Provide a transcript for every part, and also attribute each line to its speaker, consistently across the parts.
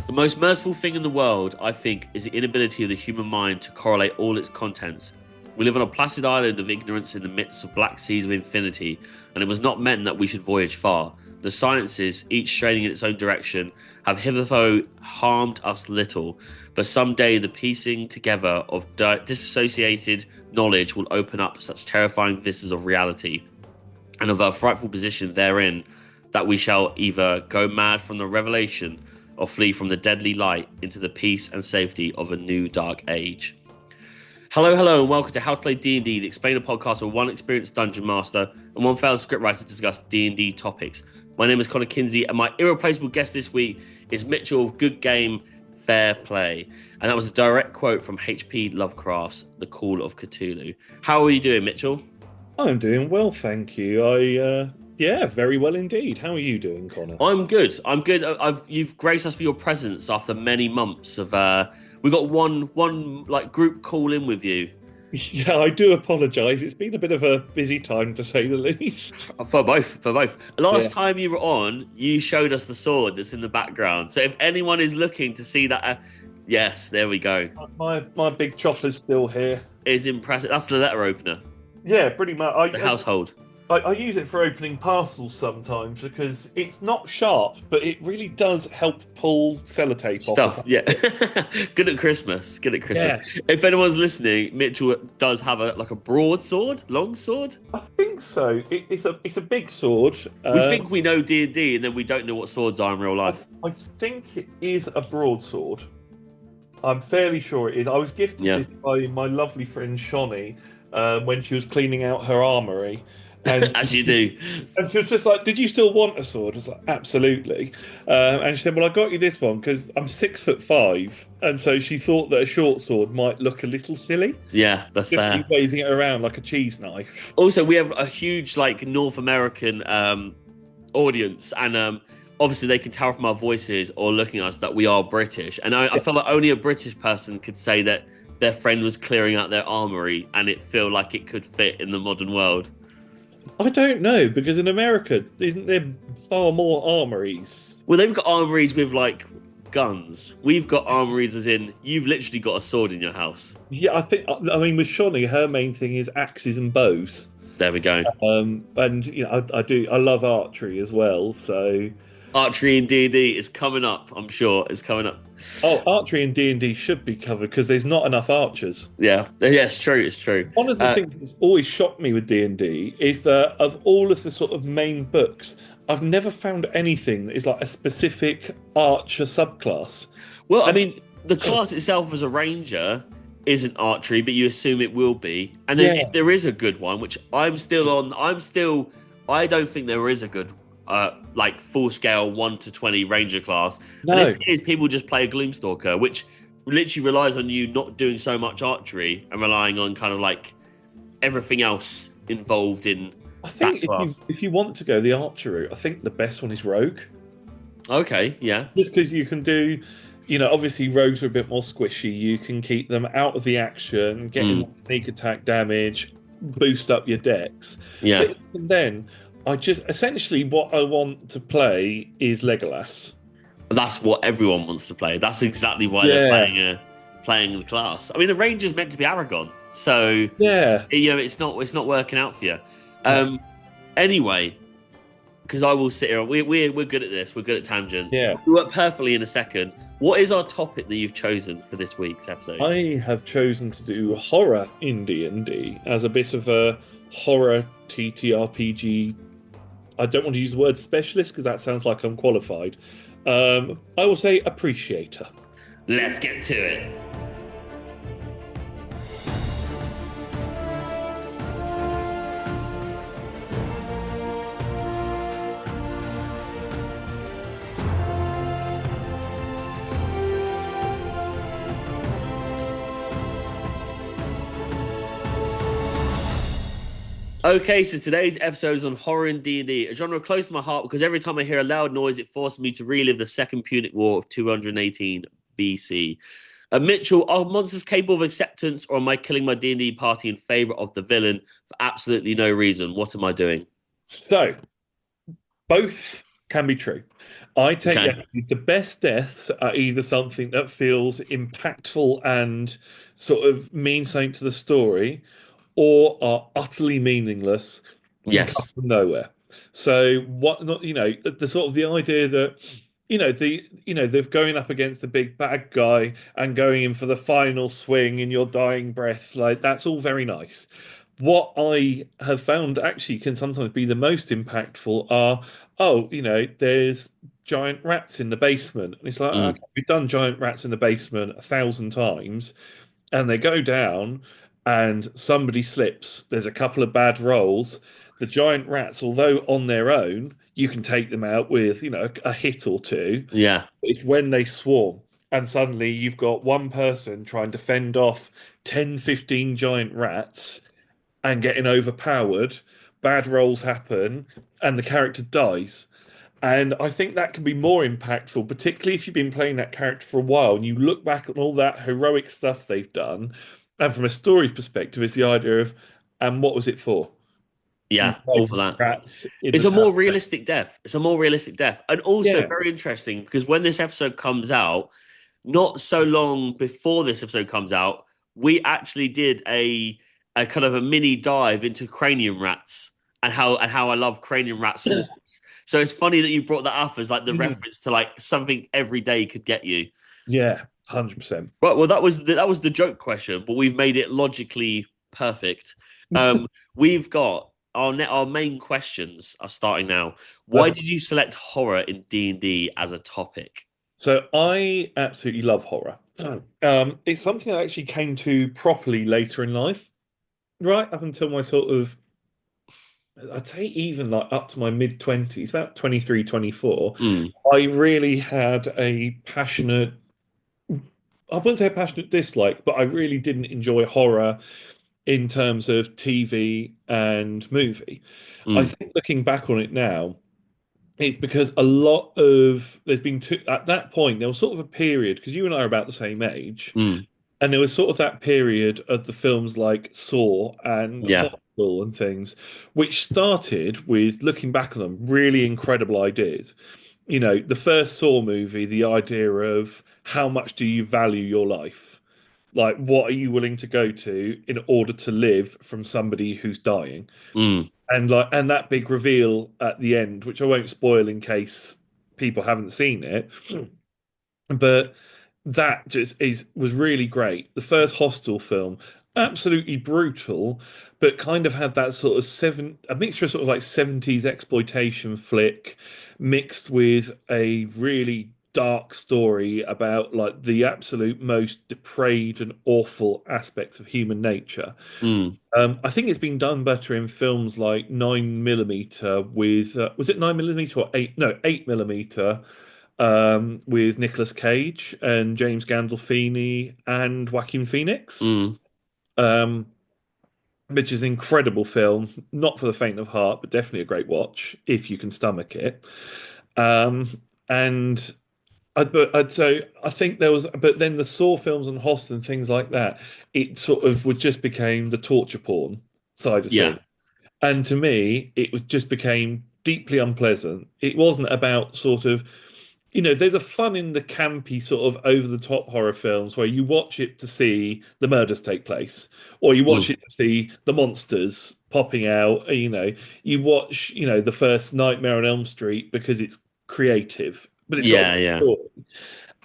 Speaker 1: The most merciful thing in the world, I think, is the inability of the human mind to correlate all its contents. We live on a placid island of ignorance in the midst of black seas of infinity, and it was not meant that we should voyage far. The sciences, each straining in its own direction, have hitherto harmed us little, but some day the piecing together of disassociated knowledge will open up such terrifying vistas of reality and of our frightful position therein that we shall either go mad from the revelation or flee from the deadly light into the peace and safety of a new dark age. Hello, and welcome to How to Play D&D, the explainer podcast where one experienced dungeon master and one failed scriptwriter discuss D&D topics. My name is Kinsey, and my irreplaceable guest this week is Mitchell of GoodGameFairPlay, and that was a direct quote from H.P. Lovecraft's The Call of Cthulhu. How are you doing, Mitchell?
Speaker 2: I'm doing well, thank you. Yeah, very well indeed. How are you doing, Connor?
Speaker 1: I'm good. You've graced us with your presence after many months of. We got one like group call in with you.
Speaker 2: Yeah, I do apologise. It's been a bit of a busy time, to say the least.
Speaker 1: For both. Last time you were on, you showed us the sword that's in the background. So if anyone is looking to see that, yes, there we go.
Speaker 2: My big chopper's still here.
Speaker 1: It's impressive. That's the letter opener.
Speaker 2: Yeah, pretty much.
Speaker 1: The household.
Speaker 2: I use it for opening parcels sometimes because it's not sharp, but it really does help pull sellotape
Speaker 1: Stuff,
Speaker 2: off.
Speaker 1: yeah. Good at Christmas. Yeah. If anyone's listening, Mitchell does have a broadsword, long sword.
Speaker 2: I think so. It's a big sword.
Speaker 1: We think we know D&D, and then we don't know what swords are in real life.
Speaker 2: I think it is a broadsword. I'm fairly sure it is. I was gifted this by my lovely friend Shoni when she was cleaning out her armoury. And,
Speaker 1: as you do.
Speaker 2: And she was just like, "Did you still want a sword?" I was like, "Absolutely." And she said, "Well, I got you this one because I'm 6'5", and so she thought that a short sword might look a little silly.
Speaker 1: Yeah, that's
Speaker 2: just
Speaker 1: fair.
Speaker 2: Waving it around like a cheese knife.
Speaker 1: Also, we have a huge North American audience, and obviously they can tell from our voices or looking at us that we are British. And I feel like only a British person could say that their friend was clearing out their armory and it feel like it could fit in the modern world.
Speaker 2: I don't know, because in America, isn't there far more armories?
Speaker 1: Well, they've got armories with, guns. We've got armories as in, you've literally got a sword in your house.
Speaker 2: Yeah, I mean, with Shoni, her main thing is axes and bows.
Speaker 1: There we go.
Speaker 2: And, I love archery as well, so...
Speaker 1: Archery in D&D is coming up, I'm sure. It's coming up.
Speaker 2: Oh, archery in D&D should be covered because there's not enough archers.
Speaker 1: Yeah, it's true.
Speaker 2: One of the things that's always shocked me with D&D is that of all of the sort of main books, I've never found anything that is like a specific archer subclass.
Speaker 1: Well, I mean, the class itself as a ranger isn't archery, but you assume it will be. And then if there is a good one, which I don't think there is a good full scale 1 to 20 ranger class. No. And if it is, people just play a Gloomstalker, which literally relies on you not doing so much archery and relying on kind of everything else involved in that class.
Speaker 2: If you want to go the archer route, I think the best one is rogue.
Speaker 1: Okay, yeah.
Speaker 2: Just because you can do, obviously rogues are a bit more squishy. You can keep them out of the action, get sneak attack damage, boost up your dex.
Speaker 1: Yeah.
Speaker 2: But even then, essentially what I want to play is Legolas.
Speaker 1: That's what everyone wants to play. That's exactly why they're playing the class. I mean, the ranger's meant to be Aragon, so it's not working out for you. Anyway, because I will sit here. We're good at this. We're good at tangents.
Speaker 2: Yeah,
Speaker 1: we work perfectly in a second. What is our topic that you've chosen for this week's episode?
Speaker 2: I have chosen to do horror in D&D as a bit of a horror TTRPG. I don't want to use the word specialist because that sounds like I'm qualified. I will say appreciator.
Speaker 1: Let's get to it. Okay, so today's episode is on horror in D&D, a genre close to my heart because every time I hear a loud noise, it forces me to relive the Second Punic War of 218 BC. Mitchell, are monsters capable of acceptance, or am I killing my D&D party in favour of the villain for absolutely no reason? What am I doing?
Speaker 2: So, both Can be true. I take
Speaker 1: Okay.
Speaker 2: the best deaths are either something that feels impactful and sort of means something to the story, or are utterly meaningless and come
Speaker 1: Yes.
Speaker 2: from nowhere. So what not the sort of the idea that they're going up against the big bad guy and going in for the final swing in your dying breath, like that's all very nice. What I have found actually can sometimes be the most impactful are, oh, there's giant rats in the basement. And it's like,
Speaker 1: Mm.
Speaker 2: okay, we've done giant rats in the basement 1,000 times, and they go down and somebody slips. There's a couple of bad rolls. The giant rats, although on their own, you can take them out with, a hit or two.
Speaker 1: Yeah.
Speaker 2: It's when they swarm. And suddenly you've got one person trying to fend off 10, 15 giant rats and getting overpowered. Bad rolls happen and the character dies. And I think that can be more impactful, particularly if you've been playing that character for a while and you look back at all that heroic stuff they've done. And from a story perspective, is the idea of, and what was it for? You
Speaker 1: Yeah.
Speaker 2: tried
Speaker 1: All
Speaker 2: to
Speaker 1: for
Speaker 2: see
Speaker 1: that.
Speaker 2: rats in
Speaker 1: It's
Speaker 2: the
Speaker 1: a
Speaker 2: tower.
Speaker 1: more realistic death. It's a more realistic death. And also
Speaker 2: Yeah.
Speaker 1: very interesting because when this episode comes out, not so long before this episode comes out, we actually did a kind of a mini dive into cranium rats and how I love cranium rat swarms. So it's funny that you brought that up as like the
Speaker 2: Mm.
Speaker 1: reference to like something every day could get you.
Speaker 2: Yeah, 100%.
Speaker 1: Right. Well, that was the joke question, but we've made it logically perfect. We've got our main questions are starting now. Why
Speaker 2: Okay.
Speaker 1: did you select horror in D&D as a topic?
Speaker 2: So I absolutely love horror. It's something I actually came to properly later in life, right up until my sort of, I'd say even like up to my mid 20s, about 23, 24.
Speaker 1: Mm,
Speaker 2: I really had a passionate, I wouldn't say a passionate dislike, but I really didn't enjoy horror in terms of TV and movie. I
Speaker 1: mm,
Speaker 2: think looking back on it now, it's because a lot of there's been two at that point there was sort of a period because you and I are about the same age,
Speaker 1: mm.
Speaker 2: and there was sort of that period of the films like Saw and
Speaker 1: Yeah.
Speaker 2: Hostel and things, which started with looking back on them really incredible ideas. The first Saw movie, the idea of how much do you value your life? Like, what are you willing to go to in order to live from somebody who's dying?
Speaker 1: Mm,
Speaker 2: And that big reveal at the end, which I won't spoil in case people haven't seen it, but that just is was really great. The first Hostel film, absolutely brutal, but kind of had that sort of a mixture of sort of like 70s exploitation flick mixed with a really dark story about like the absolute most depraved and awful aspects of human nature.
Speaker 1: mm,
Speaker 2: I think it's been done better in films like 9mm with was it 9mm or eight? No, 8mm with Nicolas Cage and James Gandolfini and Joaquin Phoenix,
Speaker 1: mm.
Speaker 2: um, which is an incredible film. Not for the faint of heart, but definitely a great watch if you can stomach it. Um, and so I think there was, but then the Saw films and Host and things like that, it sort of would just became the torture porn side of
Speaker 1: Yeah.
Speaker 2: things. And to me, it was just became deeply unpleasant. It wasn't about sort of, there's a fun in the campy sort of over the top horror films where you watch it to see the murders take place, or you watch
Speaker 1: Mm.
Speaker 2: it to see the monsters popping out. You watch, the first Nightmare on Elm Street because it's creative, but it's got a
Speaker 1: Yeah,
Speaker 2: good
Speaker 1: yeah.
Speaker 2: story.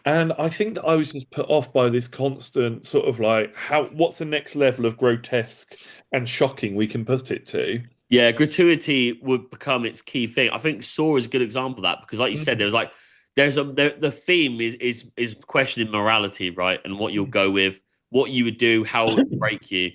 Speaker 2: And I think that I was just put off by this constant sort of like, what's the next level of grotesque and shocking we can put it to?
Speaker 1: Yeah, gratuity would become its key thing. I think Saw is a good example of that because, like you said,
Speaker 2: Mm.
Speaker 1: there's like the theme is questioning morality, right? And what you'll go with, what you would do, how it would break you.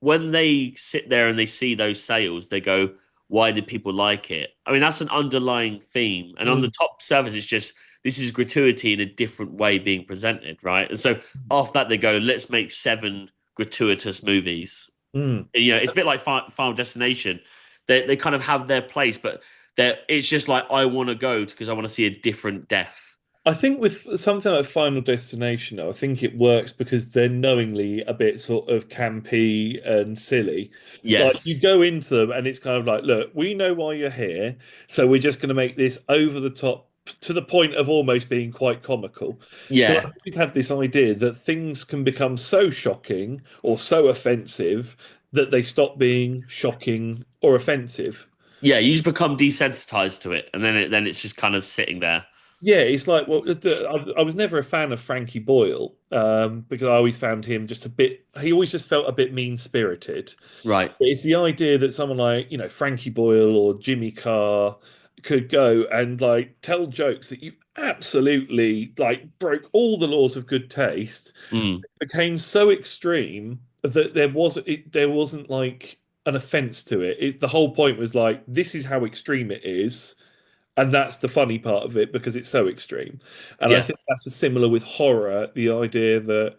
Speaker 1: When they sit there and they see those sales, they go, "Why did people like it?" I mean, that's an underlying theme, and on the
Speaker 2: Mm.
Speaker 1: top surface, it's just this is gratuity in a different way being presented, right? And so after that, they go, "Let's make seven gratuitous movies."
Speaker 2: Mm.
Speaker 1: It's a bit like Final Destination. They kind of have their place, but it's just like I want to go because I want to see a different death.
Speaker 2: I think with something like Final Destination, though, I think it works because they're knowingly a bit sort of campy and silly. Like you
Speaker 1: Yes.
Speaker 2: go into them and it's kind of like, look, we know why you're here, so we're just going to make this over the top to the point of almost being quite comical. Because
Speaker 1: Yeah.
Speaker 2: I've always had this idea that things can become so shocking or so offensive that they stop being shocking or offensive.
Speaker 1: Yeah, you just become desensitized to it, and then it's just kind of sitting there.
Speaker 2: Yeah, it's like well, I was never a fan of Frankie Boyle because I always found him just a bit. He always just felt a bit mean-spirited.
Speaker 1: Right.
Speaker 2: But it's the idea that someone like Frankie Boyle or Jimmy Carr could go and like tell jokes that you absolutely like broke all the laws of good taste,
Speaker 1: Mm.
Speaker 2: became so extreme that there wasn't like an offense to it. It's the whole point was like this is how extreme it is and that's the funny part of it because it's so extreme. And I
Speaker 1: Yeah.
Speaker 2: think that's a similar with horror, the idea that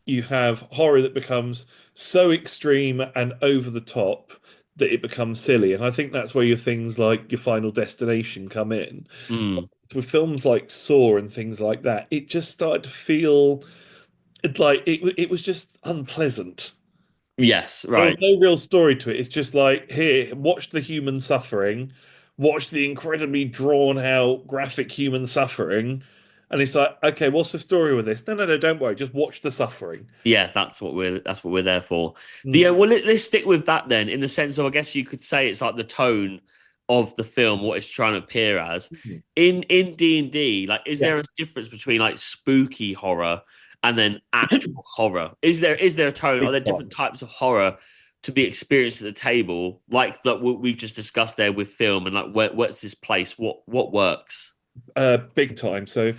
Speaker 2: you have horror that becomes so extreme and over the top that it becomes silly. And I think that's where your things like your Final Destination come in.
Speaker 1: Mm.
Speaker 2: With films like Saw and things like that, it just started to feel like it was just unpleasant.
Speaker 1: Yes.
Speaker 2: There was
Speaker 1: Right.
Speaker 2: no real story to it. It's just like, here, watch the human suffering, watch the incredibly drawn out graphic human suffering. And it's like, okay, what's the story with this? No, no, no, don't worry. Just watch the suffering.
Speaker 1: Yeah, that's what we're there for.
Speaker 2: Mm.
Speaker 1: Well, let's stick with that then, in the sense of I guess you could say it's like the tone of the film, what it's trying to appear as.
Speaker 2: Mhm.
Speaker 1: In D&D, like, is
Speaker 2: Yeah,
Speaker 1: there a difference between like spooky horror and then actual horror? Is there a tone? Are
Speaker 2: big
Speaker 1: there
Speaker 2: time.
Speaker 1: different types of horror to be experienced at the table, like that we've just discussed there with film, and like what's this place? What works?
Speaker 2: Big time. So,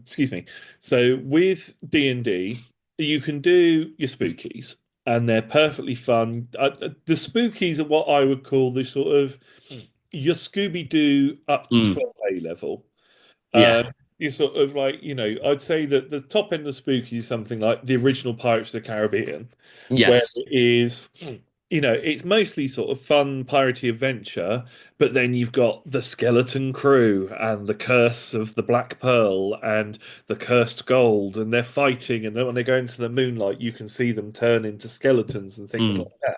Speaker 2: excuse me. So with D&D, you can do your spookies, and they're perfectly fun. The spookies are what I would call the sort of your Scooby Doo up to
Speaker 1: Mm,
Speaker 2: 12A level.
Speaker 1: yeah.
Speaker 2: You sort of like, I'd say that the top end of spooky is something like the original Pirates of the Caribbean, where
Speaker 1: Yes.
Speaker 2: it is, it's mostly sort of fun piratey adventure, but then you've got the Skeleton Crew and the Curse of the Black Pearl and the Cursed Gold, and they're fighting, and then when they go into the moonlight, you can see them turn into skeletons and things like
Speaker 1: Mm.
Speaker 2: that.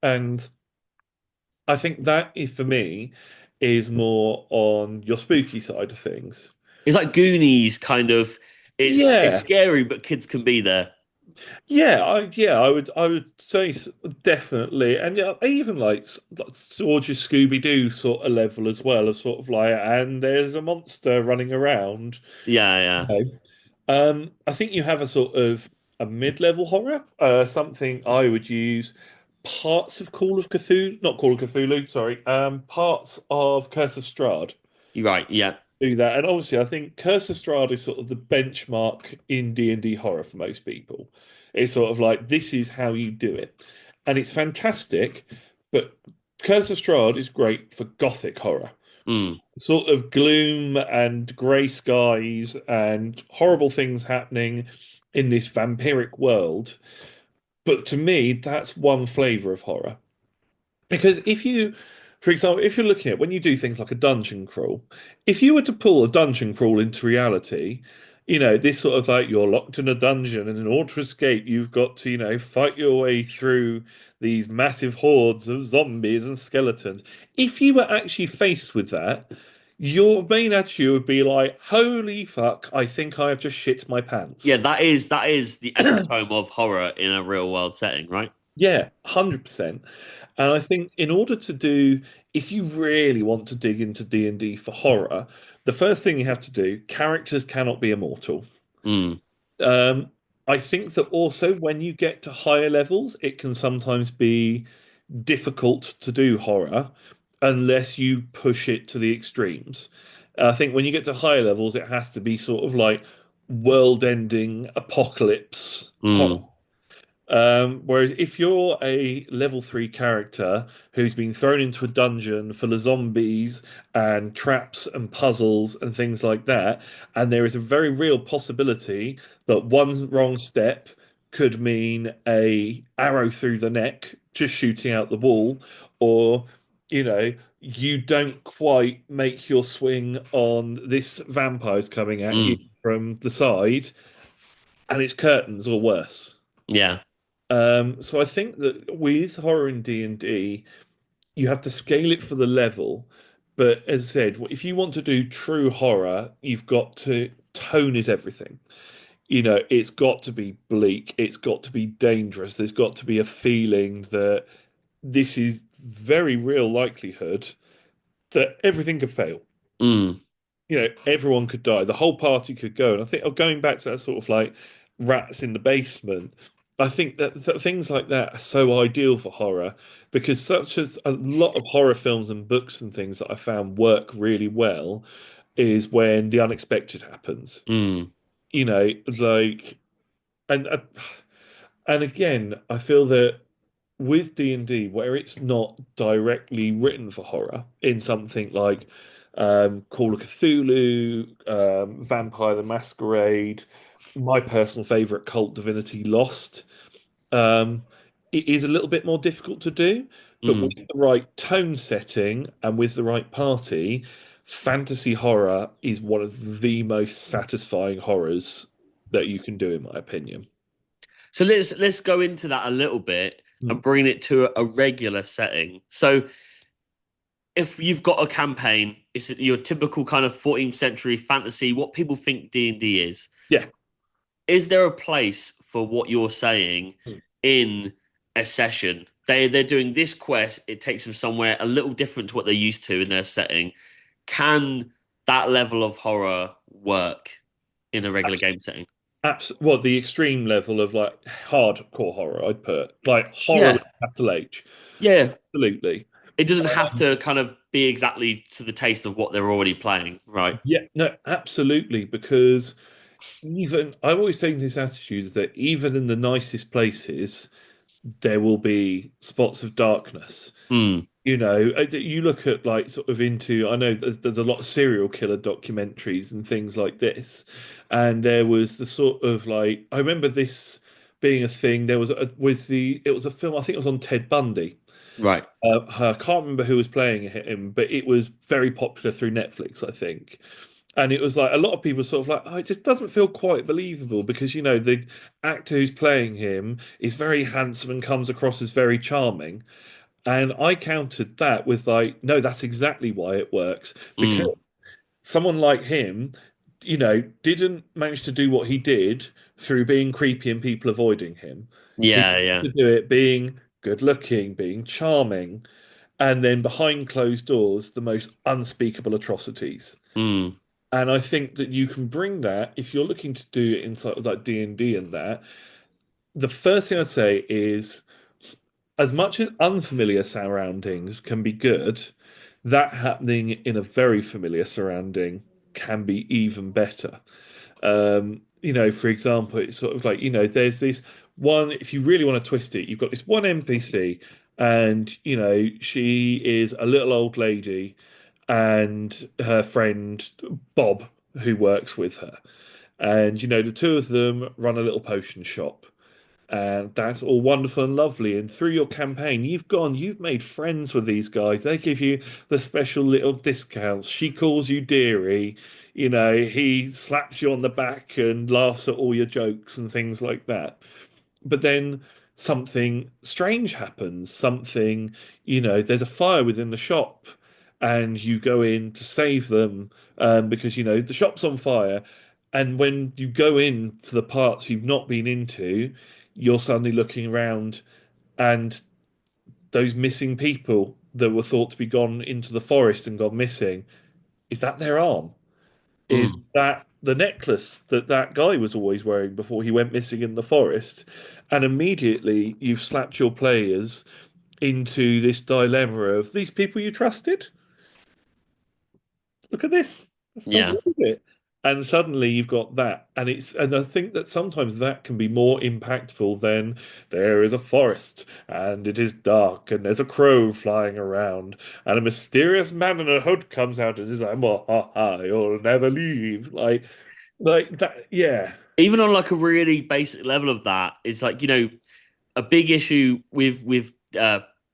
Speaker 2: And I think that is for me is more on your spooky side of things.
Speaker 1: It's like Goonies kind of. It's
Speaker 2: Yeah,
Speaker 1: scary, but kids can be there.
Speaker 2: I would say definitely, and yeah, I even like towards your Scooby Doo sort of level as well, of sort of like, and there's a monster running around.
Speaker 1: Yeah, yeah.
Speaker 2: No. I think you have a sort of a mid-level horror, something I would use parts of Call of Cthulhu, not Call of Cthulhu, sorry, parts of Curse of Strahd.
Speaker 1: You're right. Yeah.
Speaker 2: Do that. And obviously, I think Curse of Strahd is sort of the benchmark in D&D horror for most people. It's sort of like, this is how you do it. And it's fantastic, but Curse of Strahd is great for gothic horror.
Speaker 1: Mm.
Speaker 2: Sort of gloom and grey skies and horrible things happening in this vampiric world. But to me, that's one flavor of horror. Because for example, if you're looking at when you do things like a dungeon crawl, if you were to pull a dungeon crawl into reality, this sort of like you're locked in a dungeon and in order to escape, you've got to, fight your way through these massive hordes of zombies and skeletons. If you were actually faced with that, your main attitude would be like, holy fuck, I think I have just shit my
Speaker 1: Yeah,
Speaker 2: pants.
Speaker 1: that is the epitome of horror in a real world setting, right?
Speaker 2: Yeah, 100%. And I think in order to do, if you really want to dig into D&D for horror, the first thing you have to do, characters cannot be immortal.
Speaker 1: Mm.
Speaker 2: Um, I think that also when you get to higher levels, it can sometimes be difficult to do horror unless you push it to the extremes. I think when you get to higher levels, it has to be sort of like world-ending apocalypse horror.
Speaker 1: Mm.
Speaker 2: Whereas if you're a level 3 character who's been thrown into a dungeon full of zombies and traps and puzzles and things like that, and there is a very real possibility that one wrong step could mean a arrow through the neck just shooting out the wall, or You know, you don't quite make your swing on this vampire's coming at you
Speaker 1: Mm,
Speaker 2: from the side, and it's curtains or worse.
Speaker 1: yeah.
Speaker 2: So I think that with horror in D&D, you have to scale it for the level. But as I said, if you want to do true horror, you've got to tone is everything. You know, it's got to be bleak, it's got to be dangerous, there's got to be a feeling that this is very real likelihood that everything could fail.
Speaker 1: Mm,
Speaker 2: You know, everyone could die. The whole party could go. And I think, going back to that sort of like rats in the basement, I think that things like that are so ideal for horror because such as a lot of horror films and books and things that I found work really well is when the unexpected happens.
Speaker 1: mm,
Speaker 2: You know, like and and again, I feel that with D&D, where it's not directly written for horror, in something like Call of Cthulhu, Vampire the Masquerade, my personal favorite, Cult Divinity Lost, um, it is a little bit more difficult to do, but with
Speaker 1: mm.
Speaker 2: the right tone setting and with the right party, fantasy horror is one of the most satisfying horrors that you can do, in my opinion.
Speaker 1: So let's go into that a little bit
Speaker 2: Mm.
Speaker 1: and bring it to a regular setting. So if you've got a campaign, it's your typical kind of 14th century fantasy, what people think D&D is.
Speaker 2: Yeah.
Speaker 1: Is there a place for what you're saying
Speaker 2: Mm.
Speaker 1: in a session? They're doing this quest, it takes them somewhere a little different to what they're used to in their setting. Can that level of horror work in a regular game setting?
Speaker 2: Well, the extreme level of like hardcore horror, I'd put like horror with
Speaker 1: Yeah.
Speaker 2: a capital H.
Speaker 1: Yeah.
Speaker 2: Absolutely.
Speaker 1: It doesn't have to kind of be exactly to the taste of what they're already playing, right?
Speaker 2: Yeah, no, absolutely. Because even I've always taken this attitude is that even in the nicest places, there will be spots of darkness.
Speaker 1: Hmm.
Speaker 2: You know, you look at like sort of into, I know there's a lot of serial killer documentaries and things like this. And there was the sort of like, I remember this being a thing. There was it was a film, I think it was on Ted Bundy.
Speaker 1: Right.
Speaker 2: I can't remember who was playing him, but it was very popular through Netflix, I think. And it was like a lot of people sort of like, oh, it just doesn't feel quite believable because, you know, the actor who's playing him is very handsome and comes across as very charming. And I countered that with like, no, that's exactly why it works. Because
Speaker 1: Hmm.
Speaker 2: someone like him, you know, didn't manage to do what he did through being creepy and people avoiding him. He
Speaker 1: Yeah,
Speaker 2: managed
Speaker 1: yeah.
Speaker 2: to do it being good looking, being charming, and then behind closed doors, the most unspeakable atrocities.
Speaker 1: Hmm.
Speaker 2: And I think that you can bring that if you're looking to do it inside of like D&D and that. The first thing I'd say is as much as unfamiliar surroundings can be good, that happening in a very familiar surrounding can be even better. You know, for example, it's sort of like, you know, there's this one, if you really want to twist it, you've got this one NPC, and, you know, she is a little old lady and her friend Bob, who works with her. And, you know, the two of them run a little potion shop. And that's all wonderful and lovely. And through your campaign, you've made friends with these guys. They give you the special little discounts. She calls you dearie. You know, he slaps you on the back and laughs at all your jokes and things like that. But then something strange happens. Something, you know, there's a fire within the shop and you go in to save them because, you know, the shop's on fire. And when you go into the parts you've not been into, you're suddenly looking around and those missing people that were thought to be gone into the forest and gone missing, is that their arm? Is
Speaker 1: Hmm.
Speaker 2: that the necklace that that guy was always wearing before he went missing in the forest? And immediately you've slapped your players into this dilemma of these people you trusted. Look at this. That's not
Speaker 1: Yeah.
Speaker 2: good, is it? And suddenly you've got that. And I think that sometimes that can be more impactful than there is a forest and it is dark and there's a crow flying around and a mysterious man in a hood comes out and is like, "Mwah, ha, ha, you'll never leave." Like that, yeah.
Speaker 1: Even on like a really basic level of that is like, a big issue with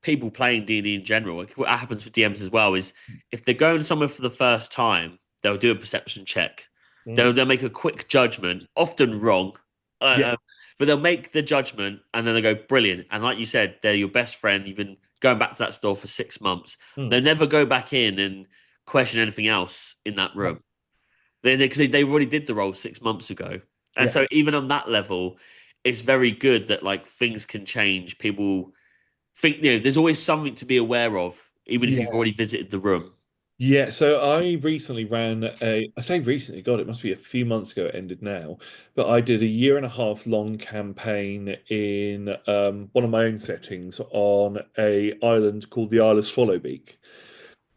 Speaker 1: people playing D&D in general, like, what happens with DMs as well is if they're going somewhere for the first time, they'll do a perception check.
Speaker 2: Mm.
Speaker 1: They'll make a quick judgment, often wrong,
Speaker 2: Yeah,
Speaker 1: uh, but they'll make the judgment and then they go brilliant. And like you said, they're your best friend. You've been going back to that store for 6 months.
Speaker 2: mm.
Speaker 1: They never go back in and question anything else in that
Speaker 2: No.
Speaker 1: room. Because they already did the role 6 months ago, and
Speaker 2: Yeah,
Speaker 1: so even on that level, it's very good that like things can change. People think there's always something to be aware of, even if you've
Speaker 2: yeah.
Speaker 1: already visited the room.
Speaker 2: Yeah, so I recently I say recently, God, it must be a few months ago it ended now, but I did a year and a half long campaign in one of my own settings on a island called the Isle of Swallowbeak.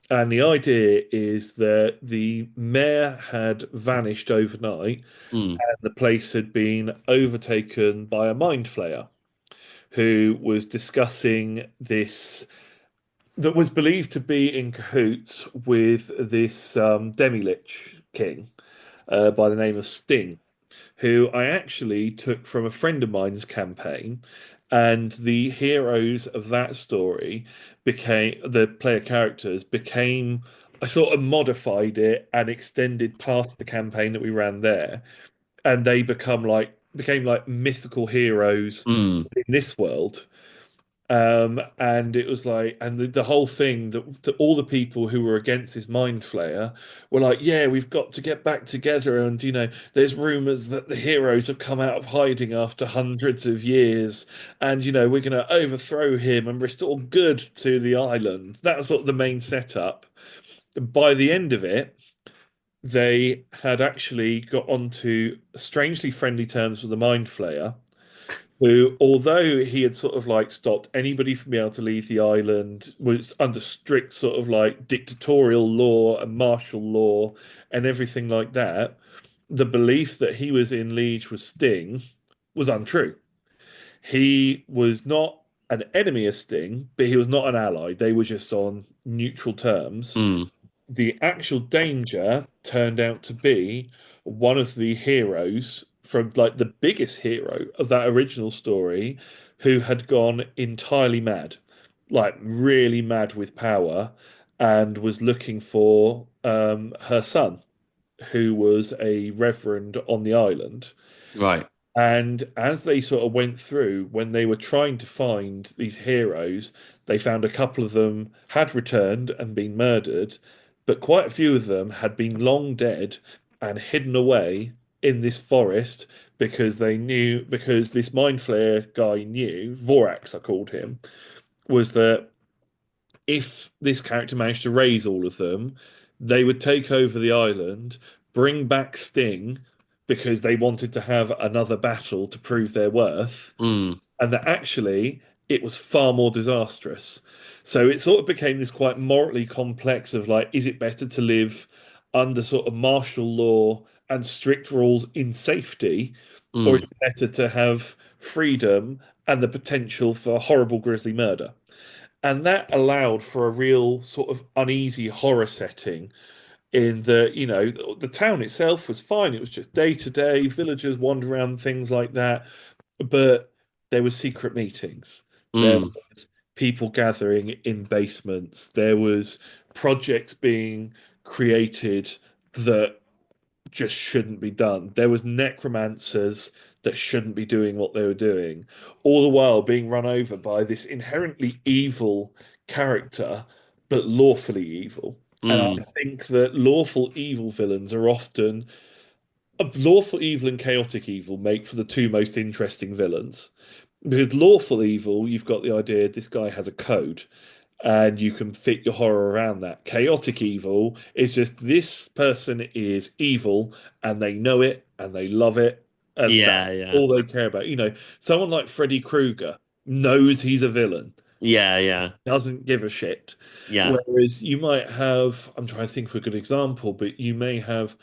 Speaker 2: And the idea is that the mayor had vanished overnight
Speaker 1: Mm,
Speaker 2: and the place had been overtaken by a mind flayer who was discussing this that was believed to be in cahoots with this demi-lich king by the name of Sting, who I actually took from a friend of mine's campaign. And the heroes of that story became the player characters became. I sort of modified it and extended past the campaign that we ran there, and they became like mythical heroes
Speaker 1: mm,
Speaker 2: in this world. And it was like, and the whole thing that all the people who were against this mind flayer were like, yeah, we've got to get back together. And, there's rumors that the heroes have come out of hiding after hundreds of years. And, we're going to overthrow him and restore good to the island. That's sort of the main setup. By the end of it, they had actually got onto strangely friendly terms with the mind flayer who, although he had sort of like stopped anybody from being able to leave the island, was under strict sort of like dictatorial law and martial law and everything like that, the belief that he was in league with Sting was untrue. He was not an enemy of Sting, but he was not an ally. They were just on neutral terms.
Speaker 1: mm,
Speaker 2: The actual danger turned out to be one of the heroes from like the biggest hero of that original story who had gone entirely mad, like really mad with power, and was looking for her son, who was a reverend on the island.
Speaker 1: right.
Speaker 2: And as they sort of went through, when they were trying to find these heroes, they found a couple of them had returned and been murdered, but quite a few of them had been long dead and hidden away in this forest because this mind flayer guy knew, Vorax, I called him, was that if this character managed to raise all of them, they would take over the island, bring back Sting because they wanted to have another battle to prove their worth,
Speaker 1: Mm,
Speaker 2: and that actually it was far more disastrous. So it sort of became this quite morally complex of like, is it better to live under sort of martial law and strict rules in safety, or is
Speaker 1: mm,
Speaker 2: it better to have freedom and the potential for horrible grisly murder? And that allowed for a real sort of uneasy horror setting in the town itself was fine. It was just day to day, villagers wander around, things like that. But there were secret meetings. There
Speaker 1: mm,
Speaker 2: was people gathering in basements. There was projects being created that just shouldn't be done. There was necromancers that shouldn't be doing what they were doing, all the while being run over by this inherently evil character, but lawfully evil. And I
Speaker 1: mm,
Speaker 2: think that lawful evil villains are often of lawful evil and chaotic evil make for the two most interesting villains. Because lawful evil, you've got the idea this guy has a code and you can fit your horror around that. Chaotic evil is just this person is evil and they know it and they love it and that's
Speaker 1: yeah, yeah,
Speaker 2: all they care about. Someone like Freddy Krueger knows he's a villain,
Speaker 1: yeah, yeah,
Speaker 2: doesn't give a shit.
Speaker 1: yeah.
Speaker 2: Whereas you might have, I'm trying to think of a good example, but you may have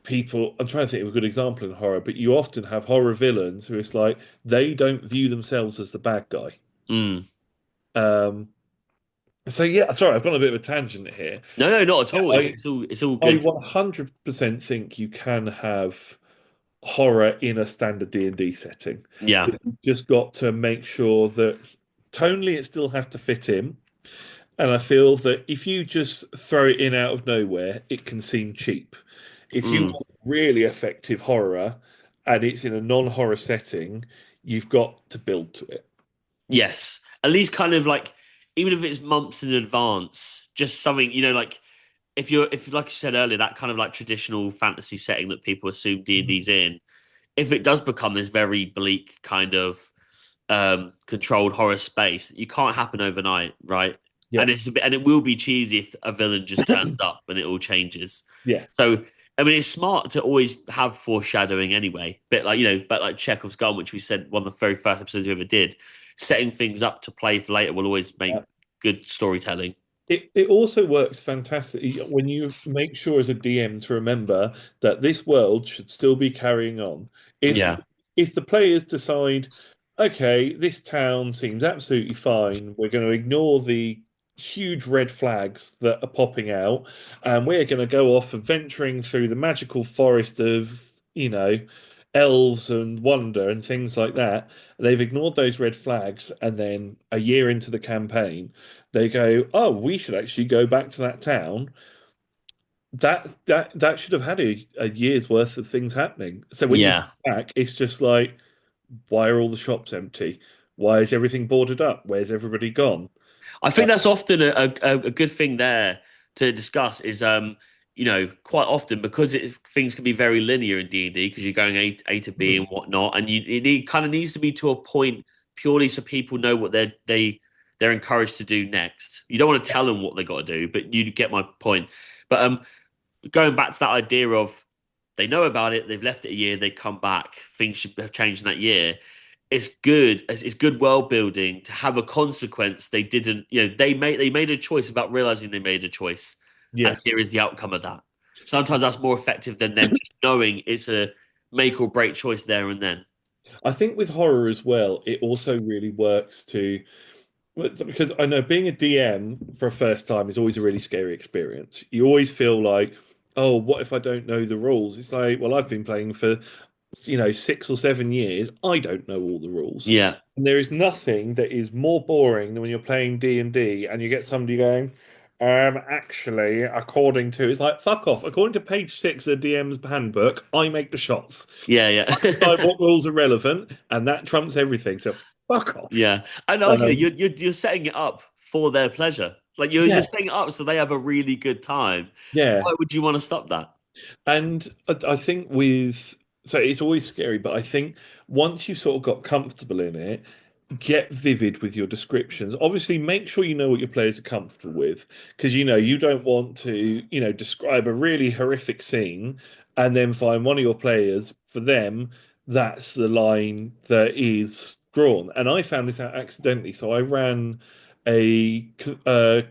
Speaker 2: people, I'm trying to think of a good example in horror, but you often have horror villains who it's like they don't view themselves as the bad guy.
Speaker 1: Mm.
Speaker 2: Um, so yeah, sorry, I've gone a bit of a tangent here.
Speaker 1: No, no, not at all. It's
Speaker 2: I
Speaker 1: it's all it's all
Speaker 2: I
Speaker 1: good.
Speaker 2: 100% think you can have horror in a standard D&D setting.
Speaker 1: Yeah.
Speaker 2: But you've just got to make sure that tonally it still has to fit in. And I feel that if you just throw it in out of nowhere, it can seem cheap. If you
Speaker 1: Mm.
Speaker 2: want really effective horror and it's in a non-horror setting, you've got to build to it.
Speaker 1: Yes, at least kind of like even if it's months in advance, just something like if like I said earlier, that kind of like traditional fantasy setting that people assume D&D's in, if it does become this very bleak kind of controlled horror space, you can't happen overnight, right?
Speaker 2: Yeah.
Speaker 1: And it will be cheesy if a villain just turns up and it all changes.
Speaker 2: Yeah.
Speaker 1: So I mean, it's smart to always have foreshadowing anyway. But like Chekhov's gun, which we said one of the very first episodes we ever did, setting things up to play for later will always make good storytelling.
Speaker 2: It also works fantastically when you make sure as a DM to remember that this world should still be carrying on. If
Speaker 1: Yeah,
Speaker 2: if the players decide, okay, this town seems absolutely fine, we're going to ignore the huge red flags that are popping out, and we're going to go off adventuring through the magical forest of, elves and wonder and things like that. They've ignored those red flags, and then a year into the campaign they go, "Oh, we should actually go back to that town." That should have had a year's worth of things happening. So when you
Speaker 1: yeah.
Speaker 2: go back, it's just like, why are all the shops empty? Why is everything boarded up? Where's everybody gone?
Speaker 1: I
Speaker 2: Uh,
Speaker 1: think that's often a good thing there to discuss is quite often because things can be very linear in D&D because you're going A to B and whatnot, and it kind of needs to be to a point purely so people know what they're encouraged to do next. You don't want to tell them what they got to do, but you get my point. But going back to that idea of they know about it, they've left it a year, they come back, things should have changed in that year. It's good. It's good world building to have a consequence. They didn't, they made a choice without realizing they made a choice, and
Speaker 2: yeah,
Speaker 1: here is the outcome of that. Sometimes that's more effective than them just knowing it's a make or break choice there and then.
Speaker 2: I think with horror as well, it also really works to. Well, because I know being a DM for a first time is always a really scary experience. You always feel like, oh, what if I don't know the rules? It's like, well, I've been playing for, 6 or 7 years. I don't know all the rules.
Speaker 1: Yeah,
Speaker 2: And there is nothing that is more boring than when you're playing D&D and you get somebody going, actually, according to, it's like, fuck off. According to page 6 of DM's handbook, I make the shots.
Speaker 1: yeah,
Speaker 2: Decide
Speaker 1: yeah.
Speaker 2: what rules are relevant, and that trumps everything. So fuck off.
Speaker 1: Yeah, I know.
Speaker 2: Um,
Speaker 1: You're setting it up for their pleasure. Like you're
Speaker 2: yeah,
Speaker 1: setting it up so they have a really good time.
Speaker 2: yeah.
Speaker 1: Why would you want to stop that?
Speaker 2: And I think so it's always scary, but I think once you've sort of got comfortable in it, get vivid with your descriptions. Obviously, make sure you know what your players are comfortable with, because you don't want to, describe a really horrific scene and then find one of your players, for them, that's the line that is drawn. And I found this out accidentally. So I ran a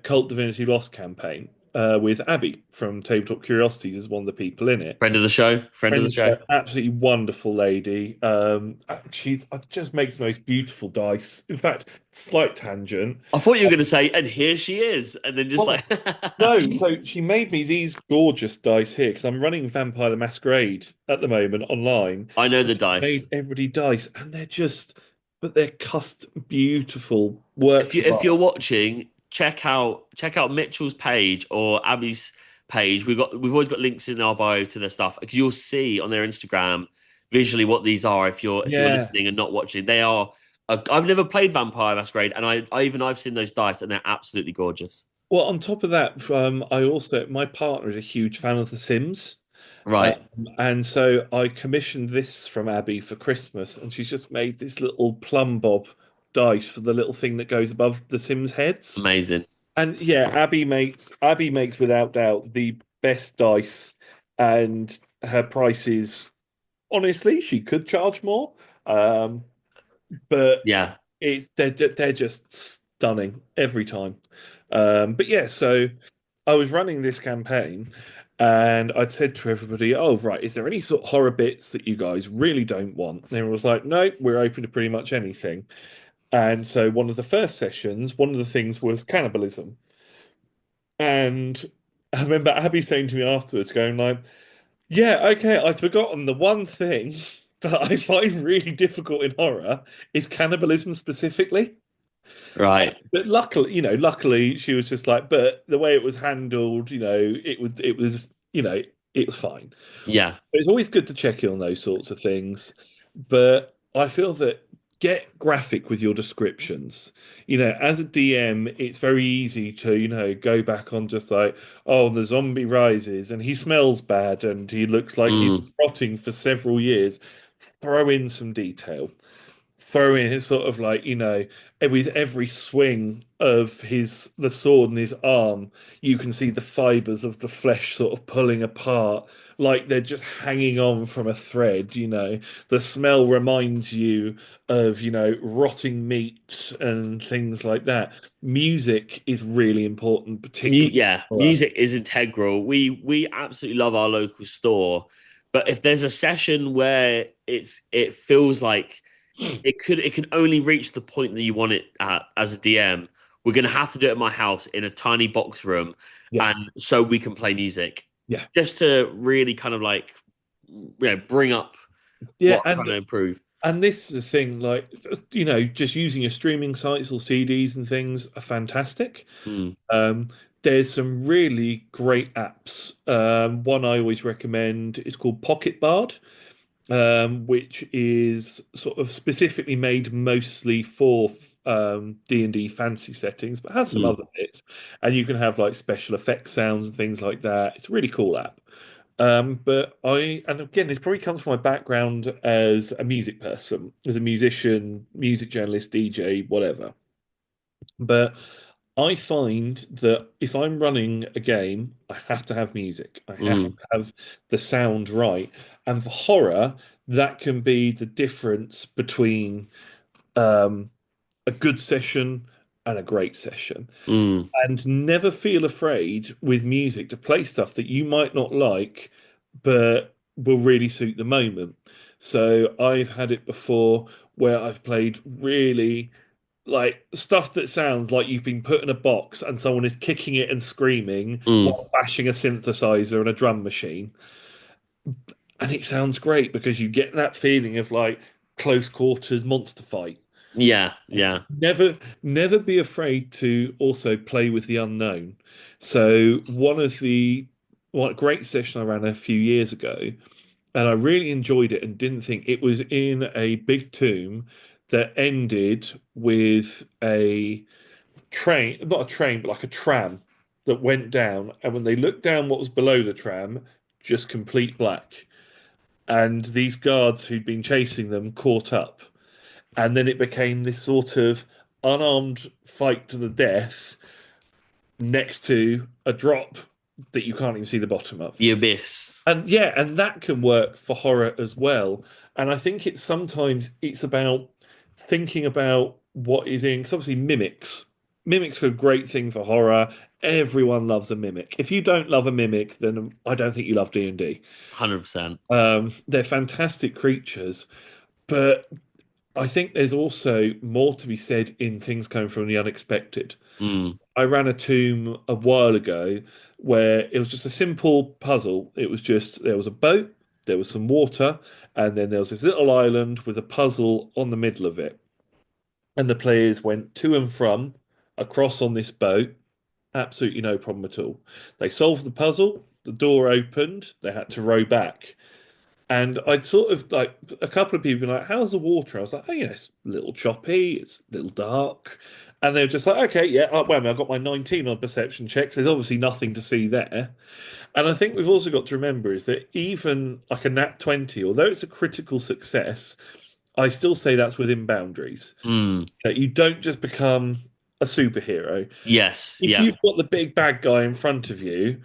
Speaker 2: Cult Divinity Lost campaign with Abby from Tabletop Curiosities as one of the people in it.
Speaker 1: Friend of the show, friend of the
Speaker 2: Friend,
Speaker 1: show.
Speaker 2: absolutely wonderful lady. She just makes the most beautiful dice. In fact, slight tangent.
Speaker 1: I thought you were going to say, and here she is, and then just
Speaker 2: Well,
Speaker 1: like,
Speaker 2: no, so she made me these gorgeous dice here because I'm running Vampire the Masquerade at the moment online.
Speaker 1: I know
Speaker 2: And
Speaker 1: the
Speaker 2: she made
Speaker 1: dice.
Speaker 2: everybody dice, and but they're custom, beautiful
Speaker 1: If
Speaker 2: works
Speaker 1: you
Speaker 2: of
Speaker 1: if you're
Speaker 2: art.
Speaker 1: watching, check out Mitchell's page or Abby's page. We've always got links in our bio to their stuff because you'll see on their Instagram visually what these are. If you're
Speaker 2: Yeah.
Speaker 1: listening and not watching, they are. I've never played Vampire Masquerade, and I've seen those dice, and they're absolutely gorgeous.
Speaker 2: Well, on top of that, my partner is a huge fan of The Sims. Um,
Speaker 1: Right,
Speaker 2: and so I commissioned this from Abby for Christmas, and she's just made this little plumb bob dice for the little thing that goes above the Sims heads.
Speaker 1: amazing.
Speaker 2: And yeah, Abby makes without doubt the best dice, and her prices. Honestly, she could charge more, um, but
Speaker 1: Yeah,
Speaker 2: they're just stunning every time. But yeah, so I was running this campaign and I'd said to everybody, oh, right, is there any sort of horror bits that you guys really don't want? And everyone was like, no, we're open to pretty much anything. And so one of the first sessions, one of the things was cannibalism. And I remember Abby saying to me afterwards, going like, yeah, okay, I've forgotten the one thing that I find really difficult in horror is cannibalism specifically.
Speaker 1: Right.
Speaker 2: But luckily, luckily she was just like, but the way it was handled, it was fine.
Speaker 1: Yeah.
Speaker 2: It's always good to check in on those sorts of things. But I feel that get graphic with your descriptions. As a DM, it's very easy to, go back on just like, oh, the zombie rises and he smells bad and he looks like he's
Speaker 1: Mm.
Speaker 2: rotting for several years. Throw in some detail, throw in his sort of like, with every swing of the sword in his arm, you can see the fibers of the flesh sort of pulling apart, like they're just hanging on from a thread. The smell reminds you of, rotting meat and things like that. Music is really important, particularly
Speaker 1: Yeah,
Speaker 2: for us.
Speaker 1: music is integral. We absolutely love our local store, but if there's a session where it feels like it can only reach the point that you want it at as a DM, we're gonna have to do it at my house in a tiny box room,
Speaker 2: Yeah,
Speaker 1: and so we can play music
Speaker 2: yeah,
Speaker 1: just to really kind of like bring up
Speaker 2: yeah,
Speaker 1: what I'm trying to improve.
Speaker 2: and this is the thing, like, just using your streaming sites or CDs and things are fantastic.
Speaker 1: Mm,
Speaker 2: Um, there's some really great apps. One I always recommend is called Pocket Bard, which is sort of specifically made mostly for D&D fantasy settings, but has some
Speaker 1: mm,
Speaker 2: other bits. And you can have like special effects sounds and things like that. It's a really cool app. And again, this probably comes from my background as a music person, as a musician, music journalist, DJ, whatever. But I find that if I'm running a game, I have to have music. I have to
Speaker 1: mm,
Speaker 2: have the sound right. And for horror, that can be the difference between um, a good session and a great session.
Speaker 1: mm,
Speaker 2: And never feel afraid with music to play stuff that you might not like, but will really suit the moment. So I've had it before where I've played really like stuff that sounds like you've been put in a box and someone is kicking it and screaming
Speaker 1: mm.
Speaker 2: while bashing a synthesizer and a drum machine. And it sounds great because you get that feeling of like close quarters monster fight.
Speaker 1: Yeah, yeah.
Speaker 2: Never be afraid to also play with the unknown. So one great session I ran a few years ago, and I really enjoyed it and didn't think it was in a big tomb that ended with a train, not a train, but like a tram that went down. And when they looked down what was below the tram, just complete black. And these guards who'd been chasing them caught up. And then it became this sort of unarmed fight to the death next to a drop that you can't even see the bottom of.
Speaker 1: The abyss.
Speaker 2: And yeah, and that can work for horror as well. And I think it's about thinking about what is in, because obviously mimics. Mimics are a great thing for horror. Everyone loves a mimic. If you don't love a mimic, then I don't think you love D&D.
Speaker 1: 100%.
Speaker 2: They're fantastic creatures, but I think there's also more to be said in things coming from the unexpected.
Speaker 1: Mm,
Speaker 2: I ran a tomb a while ago where it was just a simple puzzle. It was just there was a boat, there was some water, and then there was this little island with a puzzle on the middle of it. And the players went to and from across on this boat, absolutely no problem at all. They solved the puzzle, the door opened, they had to row back. And I'd sort of like a couple of people were like, "How's the water?" I was like, "Oh, it's a little choppy, it's a little dark." And they were just like, "Okay, yeah, wait a minute, I've got my 19 on perception checks. There's obviously nothing to see there." And I think we've also got to remember is that even like a nat 20, although it's a critical success, I still say that's within boundaries.
Speaker 1: mm.
Speaker 2: That you don't just become a superhero.
Speaker 1: Yes,
Speaker 2: If
Speaker 1: yeah.
Speaker 2: you've got the big bad guy in front of you,